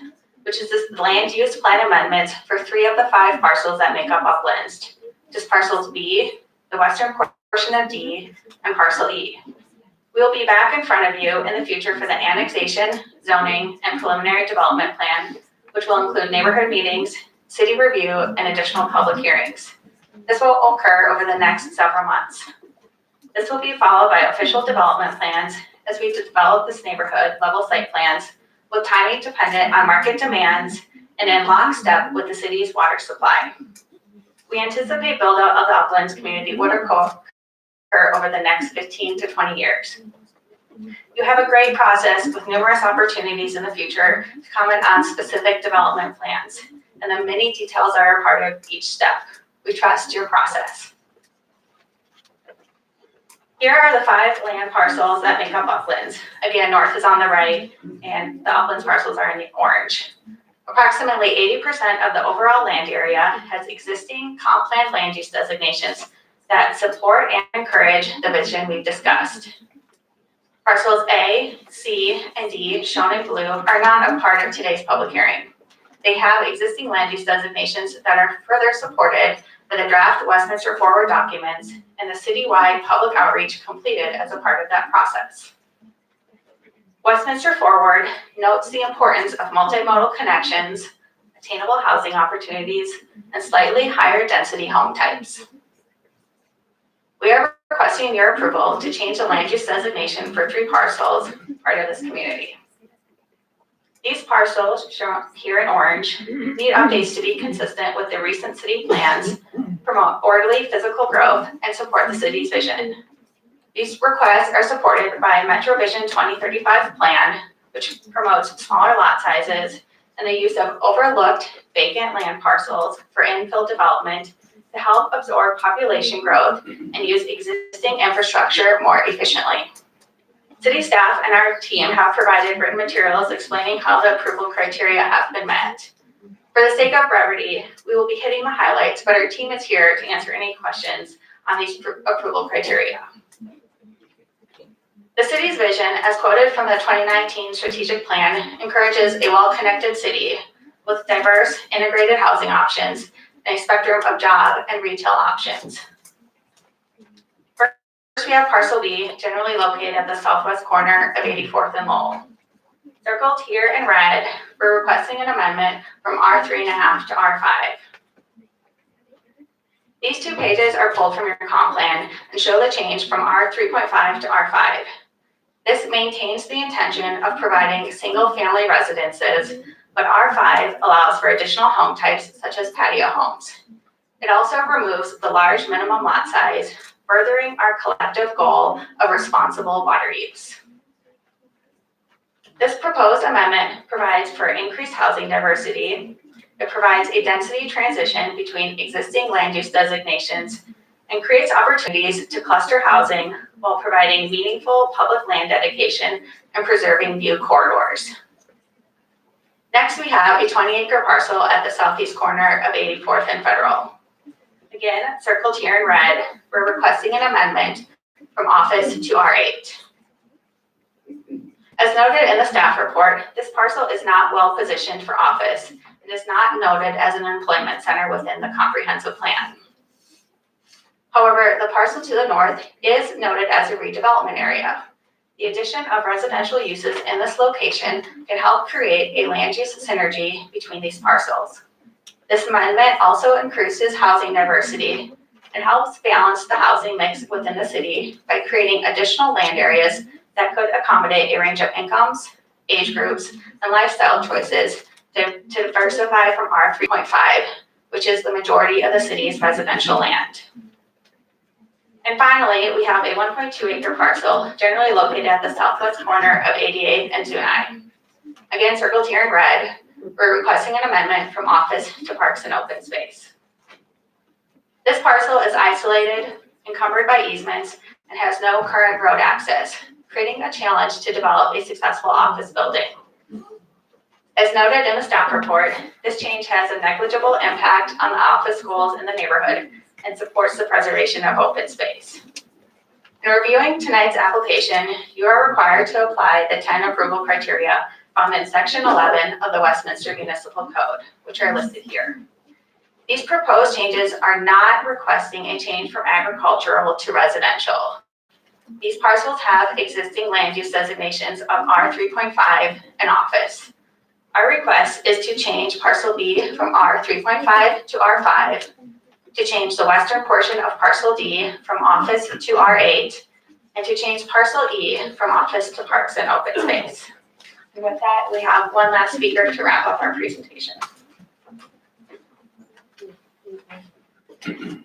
which is this land use plan amendment for 3 of the 5 parcels that make up Uplands, just parcels B, the western portion of D, and parcel E. We will be back in front of you in the future for the annexation, zoning, and preliminary development plan, which will include neighborhood meetings, city review, and additional public hearings. This will occur over the next several months. This will be followed by official development plans as we develop this neighborhood level site plans with timing dependent on market demands and in lockstep with the city's water supply. We anticipate build out of the Uplands community would occur over the next 15 to 20 years. You have a great process with numerous opportunities in the future to comment on specific development plans, and the many details are a part of each step. We trust your process. Here are the 5 land parcels that make up Uplands. Again, North is on the right, and the Uplands parcels are in the orange. Approximately 80% of the overall land area has existing comp plan land use designations that support and encourage the vision we've discussed. Parcels A, C, and D, shown in blue, are not a part of today's public hearing. They have existing land use designations that are further supported by the draft Westminster Forward documents and the citywide public outreach completed as a part of that process. Westminster Forward notes the importance of multimodal connections, attainable housing opportunities, and slightly higher density home types. We are requesting your approval to change the land use designation for 3 parcels, part of this community. These parcels, shown here in orange, need updates to be consistent with the recent city plans, promote orderly physical growth, and support the city's vision. These requests are supported by Metro Vision 2035 plan, which promotes smaller lot sizes and the use of overlooked vacant land parcels for infill development to help absorb population growth and use existing infrastructure more efficiently. City staff and our team have provided written materials explaining how the approval criteria have been met. For the sake of brevity, we will be hitting the highlights, but our team is here to answer any questions on these approval criteria. The city's vision, as quoted from the 2019 strategic plan, encourages a well-connected city with diverse, integrated housing options and a spectrum of job and retail options. First, we have Parcel B, generally located at the southwest corner of 84th and Lowell. Circled here in red, we're requesting an amendment from R3.5 to R5. These 2 pages are pulled from your comp plan and show the change from R3.5 to R5. This maintains the intention of providing single-family residences, but R5 allows for additional home types such as patio homes. It also removes the large minimum lot size, furthering our collective goal of responsible water use. This proposed amendment provides for increased housing diversity. It provides a density transition between existing land use designations and creates opportunities to cluster housing while providing meaningful public land dedication and preserving view corridors. Next, we have a 20-acre parcel at the southeast corner of 84th and Federal. Again, circled here in red, we're requesting an amendment from office to R8. As noted in the staff report, this parcel is not well positioned for office and is not noted as an employment center within the comprehensive plan. However, the parcel to the north is noted as a redevelopment area. The addition of residential uses in this location can help create a land use synergy between these parcels. This amendment also increases housing diversity and helps balance the housing mix within the city by creating additional land areas that could accommodate a range of incomes, age groups, and lifestyle choices to diversify from R3.5, which is the majority of the city's residential land. And finally, we have a 1.2-acre parcel generally located at the southwest corner of 88th and Zuni. Again, circled here in red, we're requesting an amendment from office to Parks and Open Space. This parcel is isolated, encumbered by easements, and has no current road access, creating a challenge to develop a successful office building. As noted in the staff report, this change has a negligible impact on the office goals in the neighborhood and supports the preservation of open space. In reviewing tonight's application, you are required to apply the 10 approval criteria found in Section 11 of the Westminster Municipal Code, which are listed here. These proposed changes are not requesting a change from agricultural to residential. These parcels have existing land use designations of R3.5 and office. Our request is to change Parcel B from R3.5 to R5, to change the western portion of Parcel D from office to R8, and to change Parcel E from office to Parks and Open Space. And with that, we have one last speaker to wrap up our presentation. Good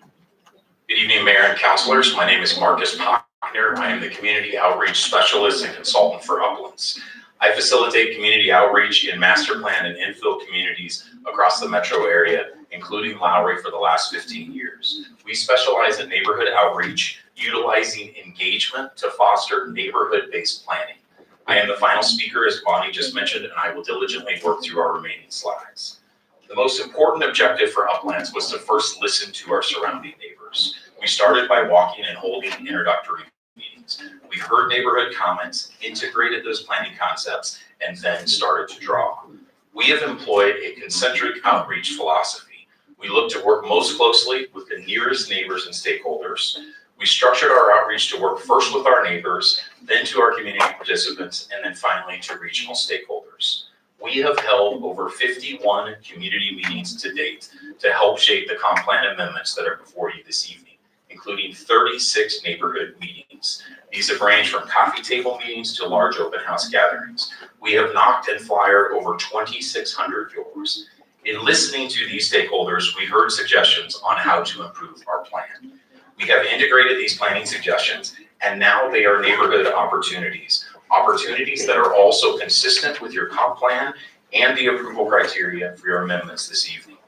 evening, Mayor and Councilors. My name is Marcus Pockner. I am the Community Outreach Specialist and Consultant for Uplands. I facilitate community outreach in master plan and infill communities across the metro area, including Lowry, for the last 15 years. We specialize in neighborhood outreach, utilizing engagement to foster neighborhood-based planning. I am the final speaker, as Bonnie just mentioned, and I will diligently work through our remaining slides. The most important objective for Uplands was to first listen to our surrounding neighbors. We started by walking and holding introductory meetings. We heard neighborhood comments, integrated those planning concepts, and then started to draw. We have employed a concentric outreach philosophy. We look to work most closely with the nearest neighbors and stakeholders. We structured our outreach to work first with our neighbors, then to our community participants, and then finally to regional stakeholders. We have held over 51 community meetings to date to help shape the comp plan amendments that are before you this evening, including 36 neighborhood meetings. These have ranged from coffee table meetings to large open house gatherings. We have knocked and flyered over 2,600 doors. In listening to these stakeholders, we heard suggestions on how to improve our plan. We have integrated these planning suggestions, and now they are neighborhood opportunities that are also consistent with your comp plan and the approval criteria for your amendments this evening.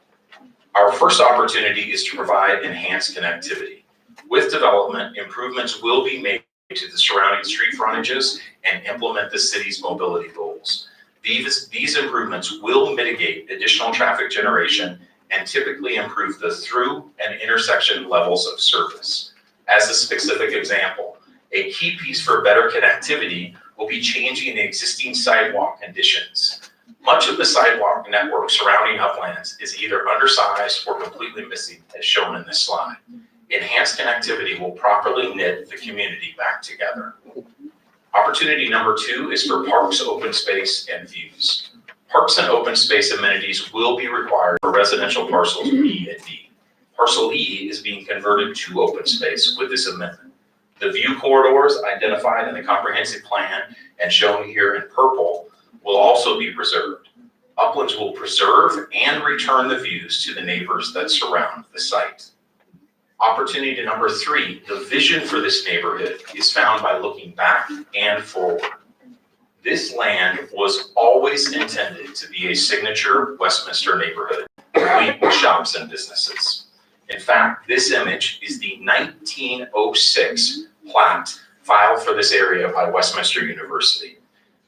Our first opportunity is to provide enhanced connectivity. With development, improvements will be made to the surrounding street frontages and implement the city's mobility goals. These improvements will mitigate additional traffic generation and typically improve the through and intersection levels of service. As a specific example, a key piece for better connectivity will be changing the existing sidewalk conditions. Much of the sidewalk network surrounding Uplands is either undersized or completely missing, as shown in this slide. Enhanced connectivity will properly knit the community back together. Opportunity number 2 is for parks, open space, and views. Parks and open space amenities will be required for residential parcels B and D. Parcel E is being converted to open space with this amendment. The view corridors identified in the comprehensive plan and shown here in purple will also be preserved. Uplands will preserve and return the views to the neighbors that surround the site. Opportunity number 3, the vision for this neighborhood is found by looking back and forward. This land was always intended to be a signature Westminster neighborhood, complete with shops and businesses. In fact, this image is the 1906 plat filed for this area by Westminster University.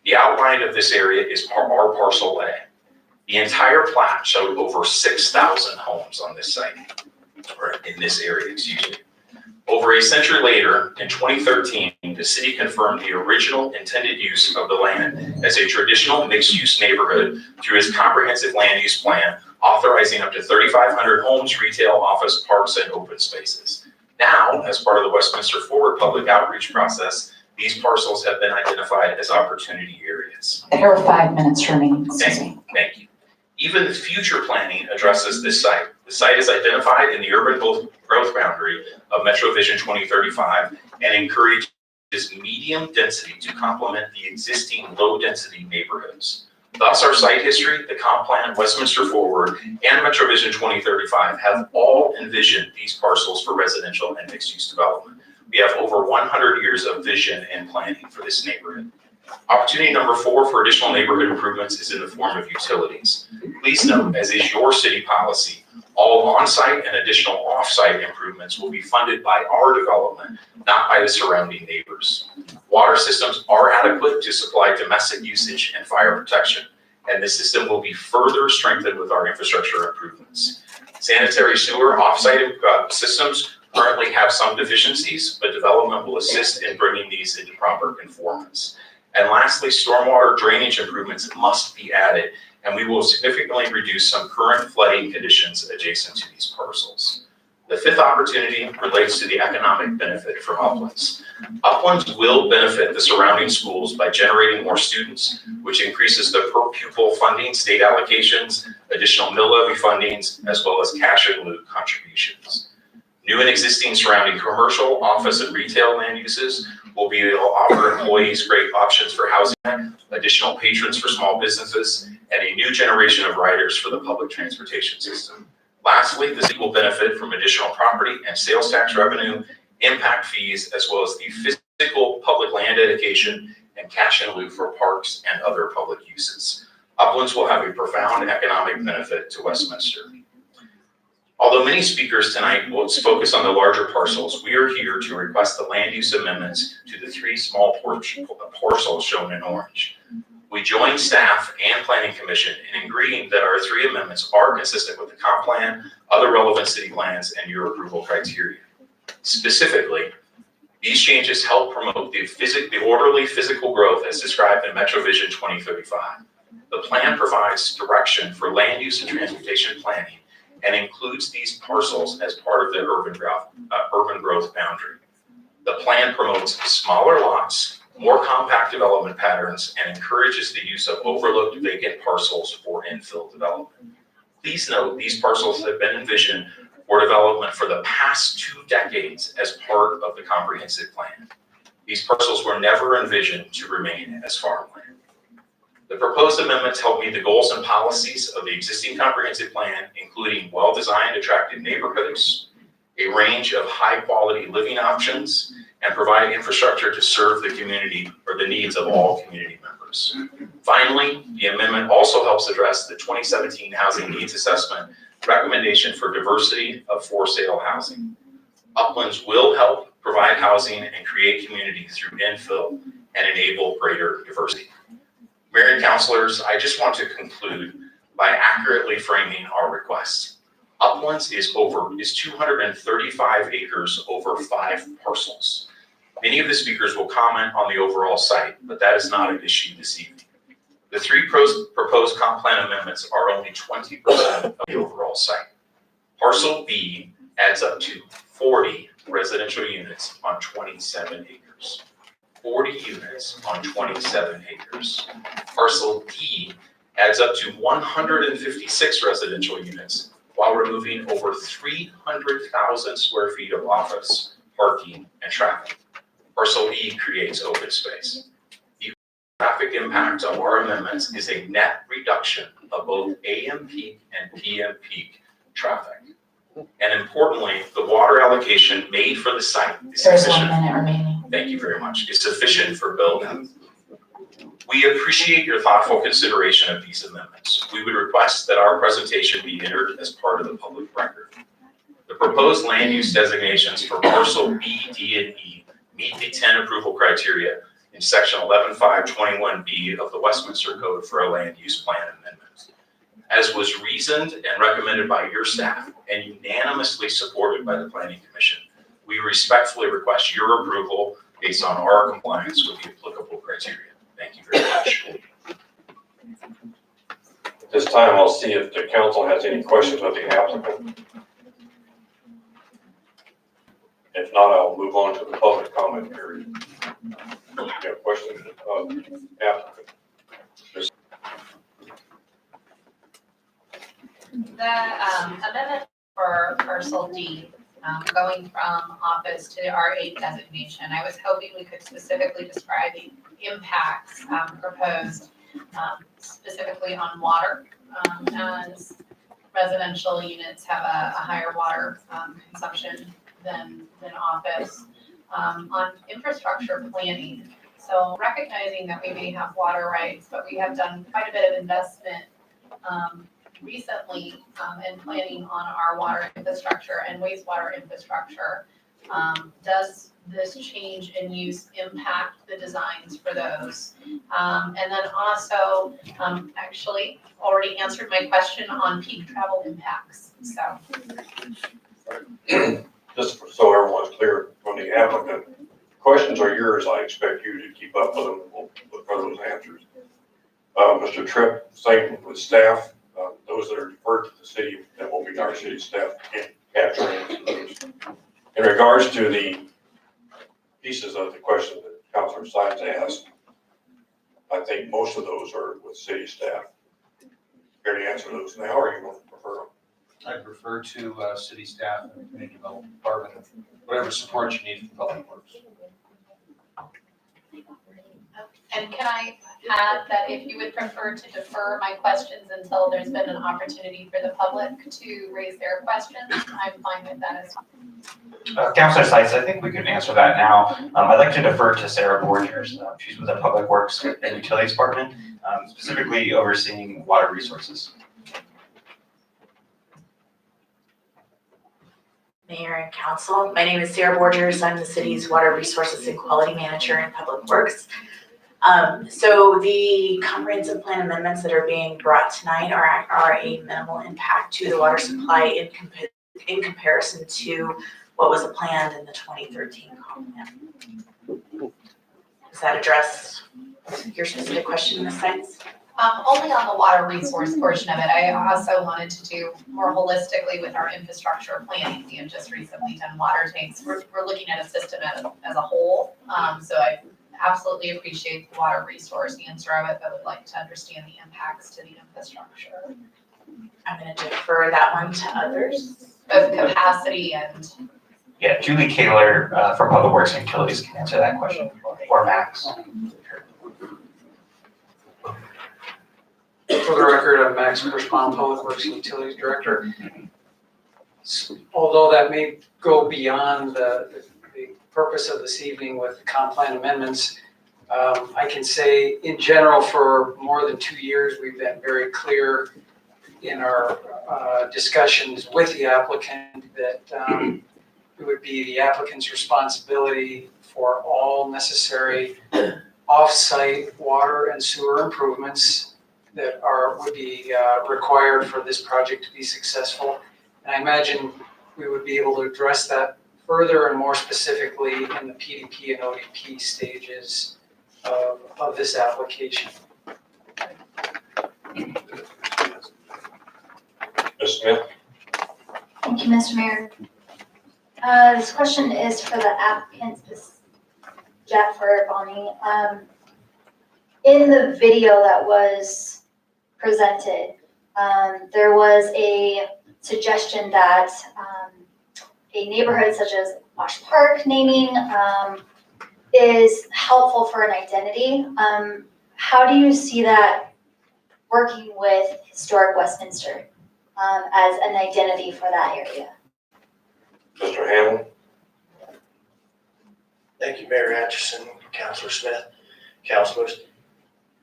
The outline of this area is our Parcel A. The entire plat showed over 6,000 homes on this site, or in this area, excuse me. Over a century later, in 2013, the city confirmed the original intended use of the land as a traditional mixed-use neighborhood through its comprehensive land use plan, authorizing up to 3,500 homes, retail, office, parks, and open spaces. Now, as part of the Westminster Forward public outreach process, these parcels have been identified as opportunity areas. There are 5 minutes remaining. Thank you. Even the future planning addresses this site. The site is identified in the urban growth boundary of Metro Vision 2035 and encourages medium density to complement the existing low density neighborhoods. Thus, our site history, the comp plan, Westminster Forward, and Metro Vision 2035 have all envisioned these parcels for residential and mixed use development. We have over 100 years of vision and planning for this neighborhood. Opportunity number 4 for additional neighborhood improvements is in the form of utilities. Please note, as is your city policy, all on-site and additional off-site improvements will be funded by our development, not by the surrounding neighbors. Water systems are adequate to supply domestic usage and fire protection, and the system will be further strengthened with our infrastructure improvements. Sanitary sewer off-site systems currently have some deficiencies, but development will assist in bringing these into proper conformance. And lastly, stormwater drainage improvements must be added, and we will significantly reduce some current flooding conditions adjacent to these parcels. The 5th opportunity relates to the economic benefit from Uplands. Uplands will benefit the surrounding schools by generating more students, which increases the per pupil funding, state allocations, additional mill levy fundings, as well as cash in lieu contributions. New and existing surrounding commercial, office, and retail land uses will be able to offer employees great options for housing, additional patrons for small businesses, and a new generation of riders for the public transportation system. Lastly, the city will benefit from additional property and sales tax revenue, impact fees, as well as the physical public land dedication and cash in lieu for parks and other public uses. Uplands will have a profound economic benefit to Westminster. Although many speakers tonight will focus on the larger parcels, we are here to request the land use amendments to the 3 small parcels shown in orange. We join staff and Planning Commission in agreeing that our 3 amendments are consistent with the comp plan, other relevant city plans, and your approval criteria. Specifically, these changes help promote the orderly physical growth as described in Metro Vision 2035. The plan provides direction for land use and transportation planning and includes these parcels as part of the urban growth boundary. The plan promotes smaller lots, more compact development patterns, and encourages the use of overlooked vacant parcels for infill development. Please note, these parcels have been envisioned for development for the past 2 decades as part of the comprehensive plan. These parcels were never envisioned to remain as farmland. The proposed amendments help meet the goals and policies of the existing comprehensive plan, including well-designed, attractive neighborhoods, a range of high-quality living options, and provide infrastructure to serve the community or the needs of all community members. Finally, the amendment also helps address the 2017 Housing Needs Assessment recommendation for diversity of for-sale housing. Uplands will help provide housing and create community through infill and enable greater diversity. Mayor and councilors, I just want to conclude by accurately framing our request. Uplands is 235 acres over 5 parcels. Many of the speakers will comment on the overall site, but that is not an issue this evening. The 3 proposed comp plan amendments are only 20% of the overall site. Parcel B adds up to 40 residential units on 27 acres. 40 units on 27 acres. Parcel D adds up to 156 residential units while removing over 300,000 square feet of office, parking, and traffic. Parcel E creates open space. The traffic impact of our amendments is a net reduction of both AM peak and PM peak traffic. And importantly, the water allocation made for the site is There's 1 sufficient. minute remaining. Thank you very much. Is sufficient for build-out. We appreciate your thoughtful consideration of these amendments. We would request that our presentation be entered as part of the public record. The proposed land use designations for parcel B, D, and E meet the 10 approval criteria in section 11.521B of the Westminster Code for a land use plan amendment. As was reasoned and recommended by your staff and unanimously supported by the Planning Commission, we respectfully request your approval based on our compliance with the applicable criteria. Thank you very much. At this time, I'll see if the council has any questions of the applicant. If not, I'll move on to the public comment period. You have questions of the applicant? The amendment for parcel D, going from office to R8 designation, I was hoping we could specifically describe the impacts proposed specifically on water, as residential units have a higher water consumption than office, on infrastructure planning. So recognizing that we may have water rights, but we have done quite a bit of investment recently in planning on our water infrastructure and wastewater infrastructure. Does this change in use impact the designs for those? And then also, actually already answered my question on peak travel impacts, so. Just so everyone's clear from the applicant, questions are yours. I expect you to keep up with them. We'll look for those answers. Mr. Tripp, same with staff. Those that are referred to the city, that will be our city staff, can't capture answers. In regards to the pieces of the question that Councilor Sines asked, I think most of those are with city staff. Care to answer those now, or you want to prefer them? I prefer to city staff and the community development department, whatever support you need from Public Works. And can I add that if you would prefer to defer my questions until there's been an opportunity for the public to raise their questions, I'm fine with that as well. Councilor Seitz, I think we could answer that now. I'd like to defer to Sarah Borgers. She's with the Public Works and Utilities Department, specifically overseeing water resources. Mayor and Council, my name is Sarah Borgers. I'm the city's Water Resources and Quality Manager in Public Works. So the comprehensive plan amendments that are being brought tonight are a minimal impact to the water supply in comparison to what was planned in the 2013 comp plan. Does that address your specific question, Ms. Seitz? Only on the water resource portion of it. I also wanted to do more holistically with our infrastructure planning. We have just recently done water tanks. We're looking at a system as a whole. So I absolutely appreciate the water resource answer of it, but would like to understand the impacts to the infrastructure. I'm going to defer that one to others. Both capacity and. Yeah, Julie Kaler from Public Works and Utilities can answer that question, or Max. For the record, I'm Max Kirschbaum, Public Works and Utilities Director. Although that may go beyond the purpose of this evening with the comp plan amendments, I can say in general for more than 2 years, we've been very clear in our discussions with the applicant that it would be the applicant's responsibility for all necessary off-site water and sewer improvements that would be required for this project to be successful. And I imagine we would be able to address that further and more specifically in the PDP and ODP stages of this application. Ms. Smith? Thank you, Mr. Mayor. This question is for the applicant, Jennifer Bonnie. In the video that was presented, there was a suggestion that a neighborhood such as Wash Park naming is helpful for an identity. How do you see that working with historic Westminster as an identity for that area? Mr. Hamlin? Thank you, Mayor Atchison, Councillor Smith, councilors.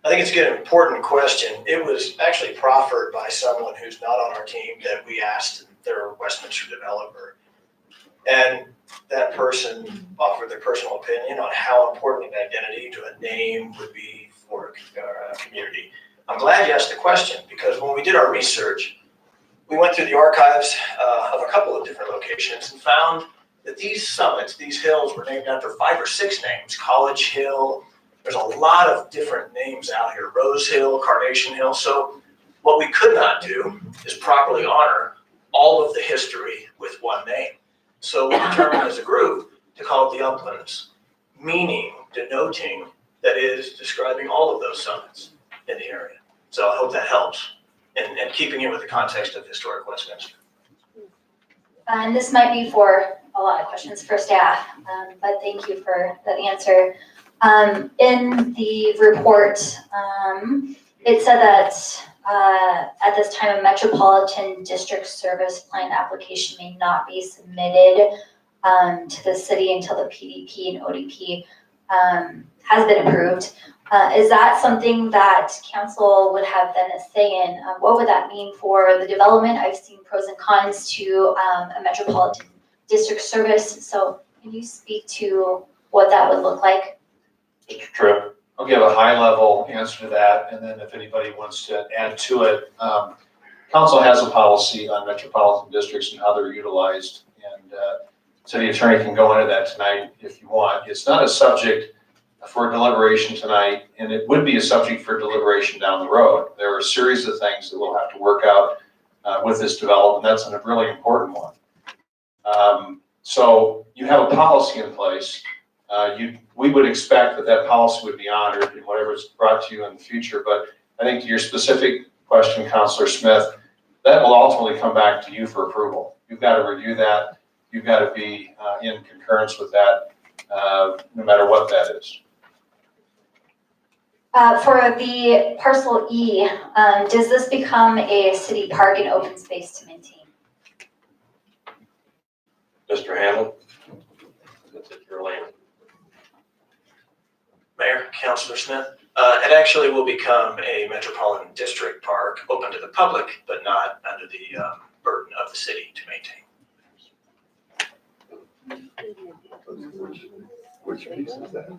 I think it's an important question. It was actually proffered by someone who's not on our team that we asked their Westminster developer. And that person offered their personal opinion on how important an identity to a name would be for a community. I'm glad you asked the question, because when we did our research, we went through the archives of a couple of different locations and found that these summits, these hills, were named after 5 or 6 names. College Hill, there's a lot of different names out here. Rose Hill, Carnation Hill. So what we could not do is properly honor all of the history with one name. So we determined as a group to call it the Uplands, meaning, denoting, that is describing all of those summits in the area. So I hope that helps in keeping it with the context of historic Westminster. And this might be for a lot of questions for staff, but thank you for that answer. In the report, it said that at this time, a Metropolitan District Service Plan application may not be submitted to the city until the PDP and ODP has been approved. Is that something that council would have then a say in? What would that mean for the development? I've seen pros and cons to a Metropolitan District Service. So can you speak to what that would look like? Mr. Tripp? I'll give a high-level answer to that, and then if anybody wants to add to it. Council has a policy on metropolitan districts and how they're utilized, and city attorney can go into that tonight if you want. It's not a subject for deliberation tonight, and it would be a subject for deliberation down the road. There are a series of things that we'll have to work out with this development. That's a really important one. So you have a policy in place. We would expect that that policy would be honored in whatever is brought to you in the future. But I think to your specific question, Councillor Smith, that will ultimately come back to you for approval. You've got to review that. You've got to be in concurrence with that, no matter what that is. For the Parcel E, does this become a city park and open space to maintain? Mr. Hamlin? That's it, your land. Mayor, Councillor Smith, it actually will become a Metropolitan District Park, open to the public, but not under the burden of the city to maintain. Which piece is that?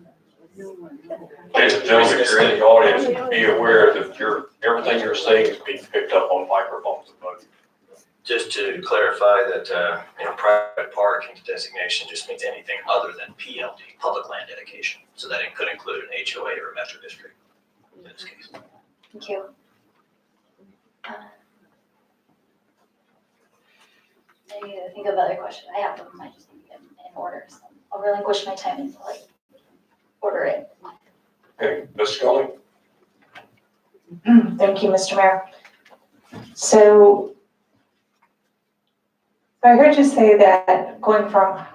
Ladies and gentlemen, if you're in the audience, be aware that everything you're saying is being picked up on microphones above you. Just to clarify that, private park into designation just means anything other than PLD, public land dedication. So that it could include an HOA or a metro district in this case. Thank you. I need to think of other questions. I have them, I just need them in order. So I'll relinquish my time until I order it. Okay, Ms. Scully? Thank you, Mr. Mayor. So I heard you say that going from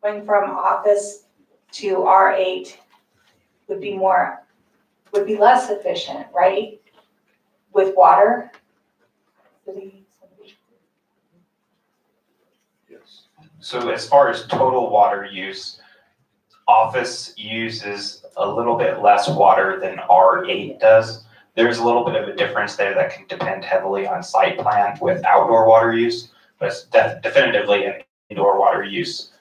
office to R8 would be less efficient, right? With water? Yes. So as far as total water use, office uses a little bit less water than R8 does. There's a little bit of a difference there that can depend heavily on site plan with outdoor water use, but it's definitively an indoor water use.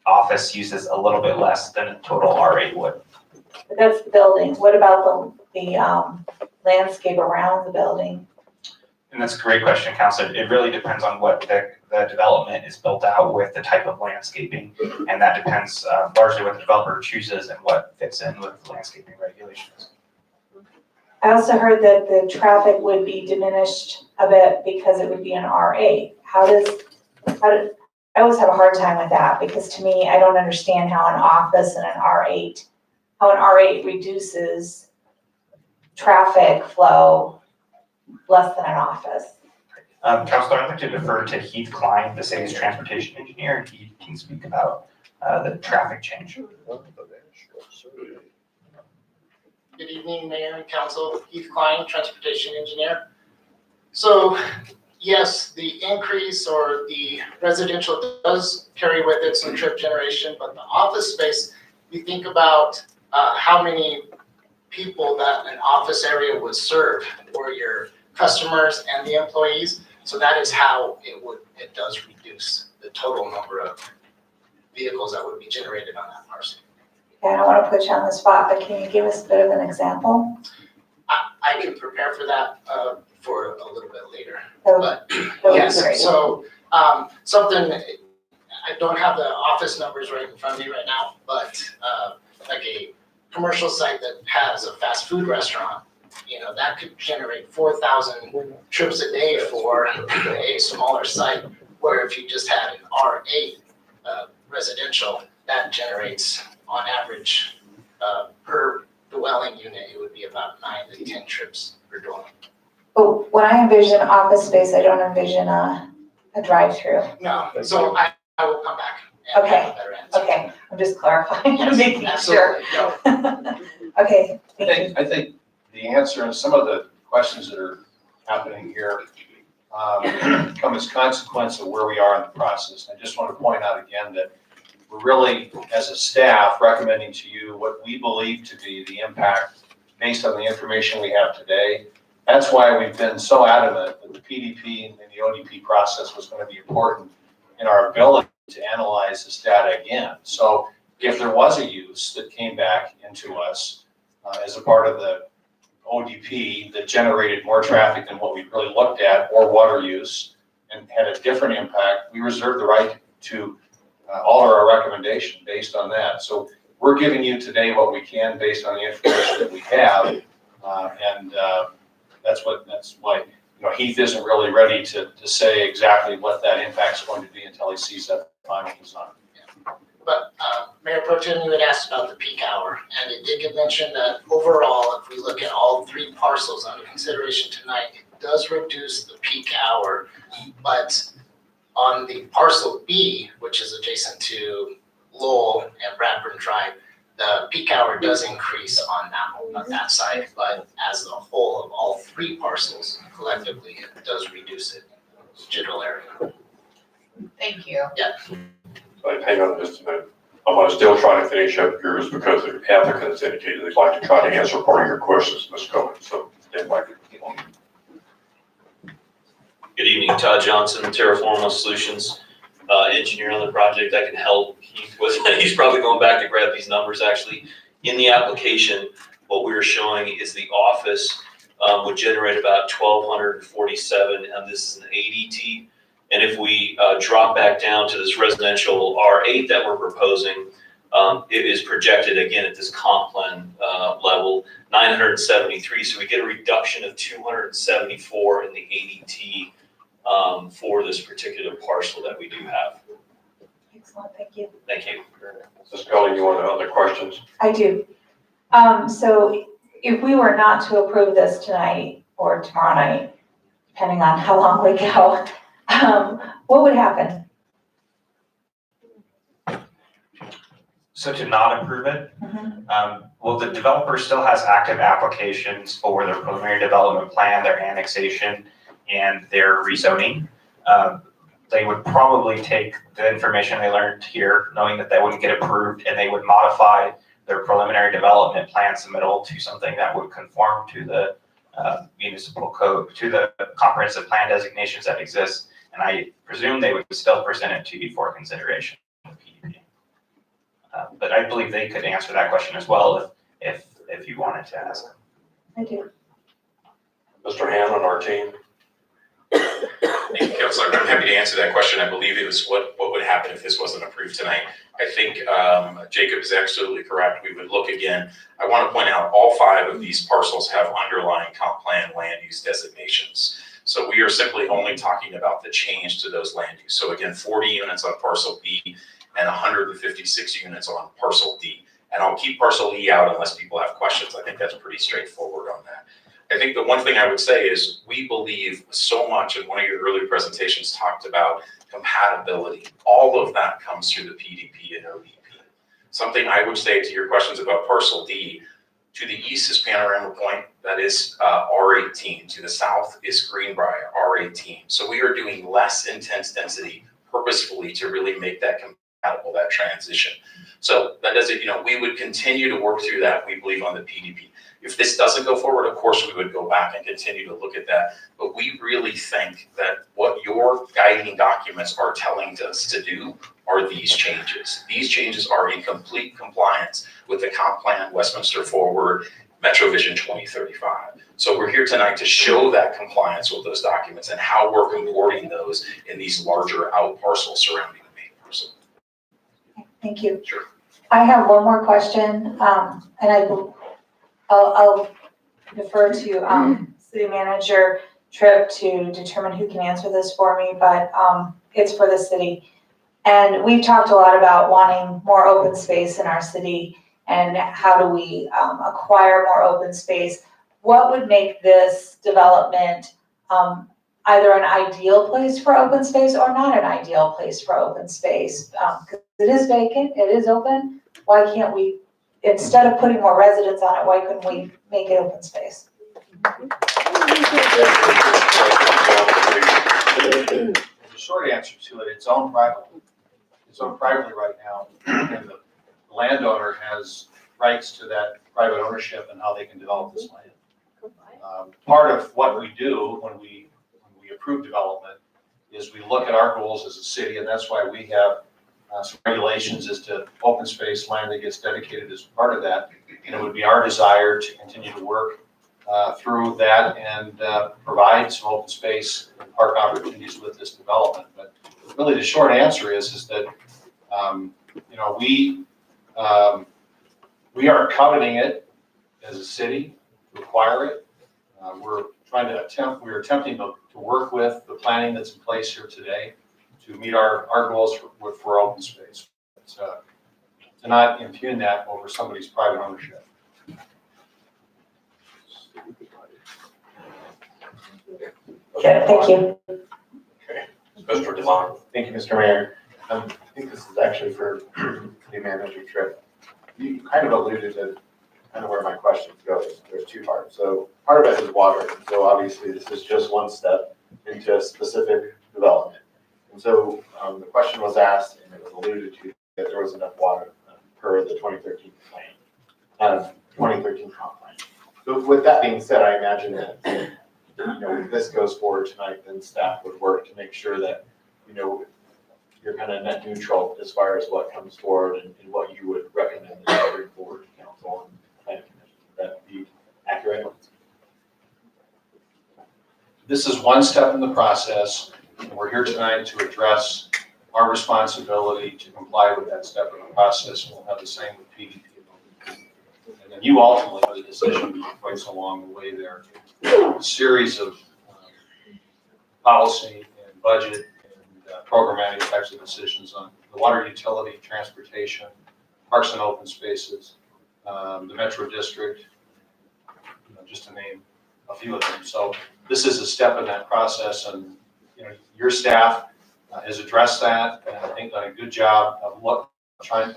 Office uses a little bit less than a total R8 would. But that's the building. What about the landscape around the building? And that's a great question, Councilor. It really depends on what the development is built out with, the type of landscaping, and that depends largely what the developer chooses and what fits in with landscaping regulations. I also heard that the traffic would be diminished a bit because it would be an R8. I always have a hard time with that, because to me, I don't understand how an office and an R8 reduces traffic flow less than an office. Councilor, I'd like to defer to Heath Klein, the city's transportation engineer, and he can speak about the traffic change. Good evening, Mayor and Council. Heath Klein, Transportation Engineer. So, yes, the increase or the residential does carry with it some trip generation, but the office space, you think about how many people that an office area would serve for your customers and the employees. So that is how it does reduce the total number of vehicles that would be generated on that parcel. Okay, I don't want to put you on the spot, but can you give us a bit of an example? I can prepare for that for a little bit later. That would be Yes, great. so something, I don't have the office numbers right in front of me right now, but like a commercial site that has a fast food restaurant, that could generate 4,000 trips a day for a smaller site, where if you just had an R8 residential, that generates on average per dwelling unit, it would be about 9 to 10 trips per dwelling. But when I envision office space, I don't envision a drive-through. No, so I will come back and have a better answer. Okay, I'm just clarifying, Yes, making sure. absolutely. Okay, thank you. I think the answer and some of the questions that are happening here come as consequence of where we are in the process. I just want to point out again that we're really, as a staff, recommending to you what we believe to be the impact based on the information we have today. That's why we've been so adamant that the PDP and the ODP process was going to be important in our ability to analyze this data again. So if there was a use that came back into us as a part of the ODP that generated more traffic than what we really looked at, or water use, and had a different impact, we reserve the right to alter our recommendation based on that. So we're giving you today what we can based on the information that we have, and that's why Heath isn't really ready to say exactly what that impact's going to be until he sees that final design. But Mayor Pro Tem, you had asked about the peak hour, and it did get mentioned that overall, if we look at all 3 parcels under consideration tonight, it does reduce the peak hour, but on the parcel B, which is adjacent to Lowell and Bradburn Drive, the peak hour does increase on that side, but as a whole of all 3 parcels collectively, it does reduce it in the general area. Thank you. Yeah. Hang on just a minute. I want to still try to finish up yours because the applicants indicated they'd like to try to answer part of your questions, Ms. Cohen. So stand by. Good evening, Todd Johnson, Terraforma Solutions, engineer on the project. I can help Heath with, he's probably going back to grab these numbers actually. In the application, what we were showing is the office would generate about 1,247, and this is an ADT. And if we drop back down to this residential R8 that we're proposing, it is projected again at this comp plan level, 973. So we get a reduction of 274 in the ADT for this particular parcel that we do have. Excellent, thank you. Thank you. Ms. Scully, you want other questions? I do. So if we were not to approve this tonight or tomorrow night, depending on how long we go, what would happen? So to not approve it, well, the developer still has active applications for their preliminary development plan, their annexation, and their rezoning. They would probably take the information they learned here, knowing that they wouldn't get approved, and they would modify their preliminary development plan submittal to something that would conform to the municipal code, to the comprehensive plan designations that exist. And I presume they would still present it to you for consideration. But I believe they could answer that question as well if you wanted to ask them. I do. Mr. Han on our team. Thank you, Councillor. I'm happy to answer that question. I believe it was what would happen if this wasn't approved tonight. I think Jacob is absolutely correct. We would look again. I want to point out all 5 of these parcels have underlying comp plan land use designations. So we are simply only talking about the change to those land use. So again, 40 units on parcel B and 156 units on parcel D. And I'll keep parcel E out unless people have questions. I think that's pretty straightforward on that. I think the one thing I would say is we believe so much, and one of your earlier presentations talked about compatibility. All all of that comes through the PDP and ODP. Something I would say to your questions about parcel D, to the east is Panorama Point, that is R18. To the south is Greenbrier, R18. So we are doing less intense density purposefully to really make that compatible, that transition. So that doesn't, we would continue to work through that, we believe, on the PDP. If this doesn't go forward, of course, we would go back and continue to look at that. But we really think that what your guiding documents are telling us to do are these changes. These changes are in complete compliance with the comp plan, Westminster Forward, MetroVision 2035. So we're here tonight to show that compliance with those documents and how we're comporting those in these larger out parcels surrounding the main parcel. Thank you. Sure. I have one more question, and I'll defer to City Manager Tripp to determine who can answer this for me, but it's for the city. And we've talked a lot about wanting more open space in our city and how do we acquire more open space. What would make this development either an ideal place for open space or not an ideal place for open space? Because it is vacant, it is open. Why can't we, instead of putting more residents on it, why couldn't we make it open space? The short answer to it, it's owned privately. It's owned privately right now, and the landowner has rights to that private ownership and how they can develop this land. Part of what we do when we approve development is we look at our goals as a city, and that's why we have some regulations as to open space land that gets dedicated as part of that. And it would be our desire to continue to work through that and provide some open space and park opportunities with this development. But really the short answer is that, we aren't coveting it as a city to acquire it. We're attempting to work with the planning that's in place here today to meet our goals for open space. To not impugn that over somebody's private ownership. Okay, thank you. Okay, Mr. Devon. Thank you, Mr. Mayor. I think this is actually for City Manager Tripp. You kind of alluded to kind of where my questions go. There's two parts. So part of it is water. And so obviously this is just one step into a specific development. And so the question was asked and it was alluded to that there was enough water per the 2013 plan, 2013 comp plan. So with that being said, I imagine that, if this goes forward tonight, then staff would work to make sure that, you're kind of net neutral as far as what comes forward and what you would recommend that bring forward to council and planning commission. Would that be accurate? This is one step in the process. And we're here tonight to address our responsibility to comply with that step in the process. And we'll have the same with PDP. And then you ultimately have the decision quite along the way there. A series of policy and budget and programmatic types of decisions on the water utility, transportation, parks and open spaces, the Metro District, just to name a few of them. So this is a step in that process, and your staff has addressed that, and I think done a good job of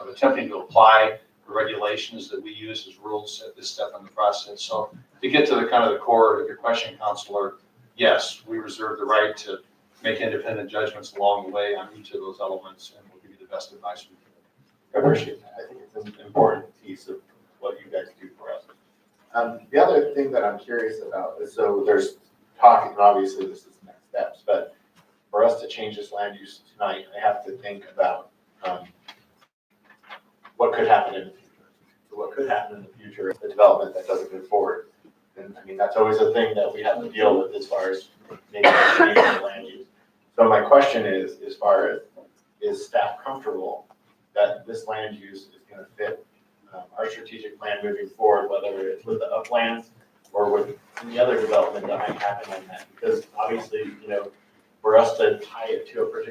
attempting to apply the regulations that we use as rules at this step in the process. So to get to the kind of the core of your question, Councillor, yes, we reserve the right to make independent judgments along the way on each of those elements, and we'll give you the best advice we can. I appreciate that. I think it's an important piece of what you guys do for us. The other thing that I'm curious about is, so there's talking, obviously this is the next steps, but for us to change this land use tonight, I have to think about what could happen in the future. So what could happen in the future if the development that doesn't move forward? And I mean, that's always a thing that we have to deal with as far as making a change in the land use. So my question is, as far as, is staff comfortable that this land use is going to fit our strategic plan moving forward, whether it's with the Uplands or with any other development that might happen on that? Because obviously, for us to tie it to a particular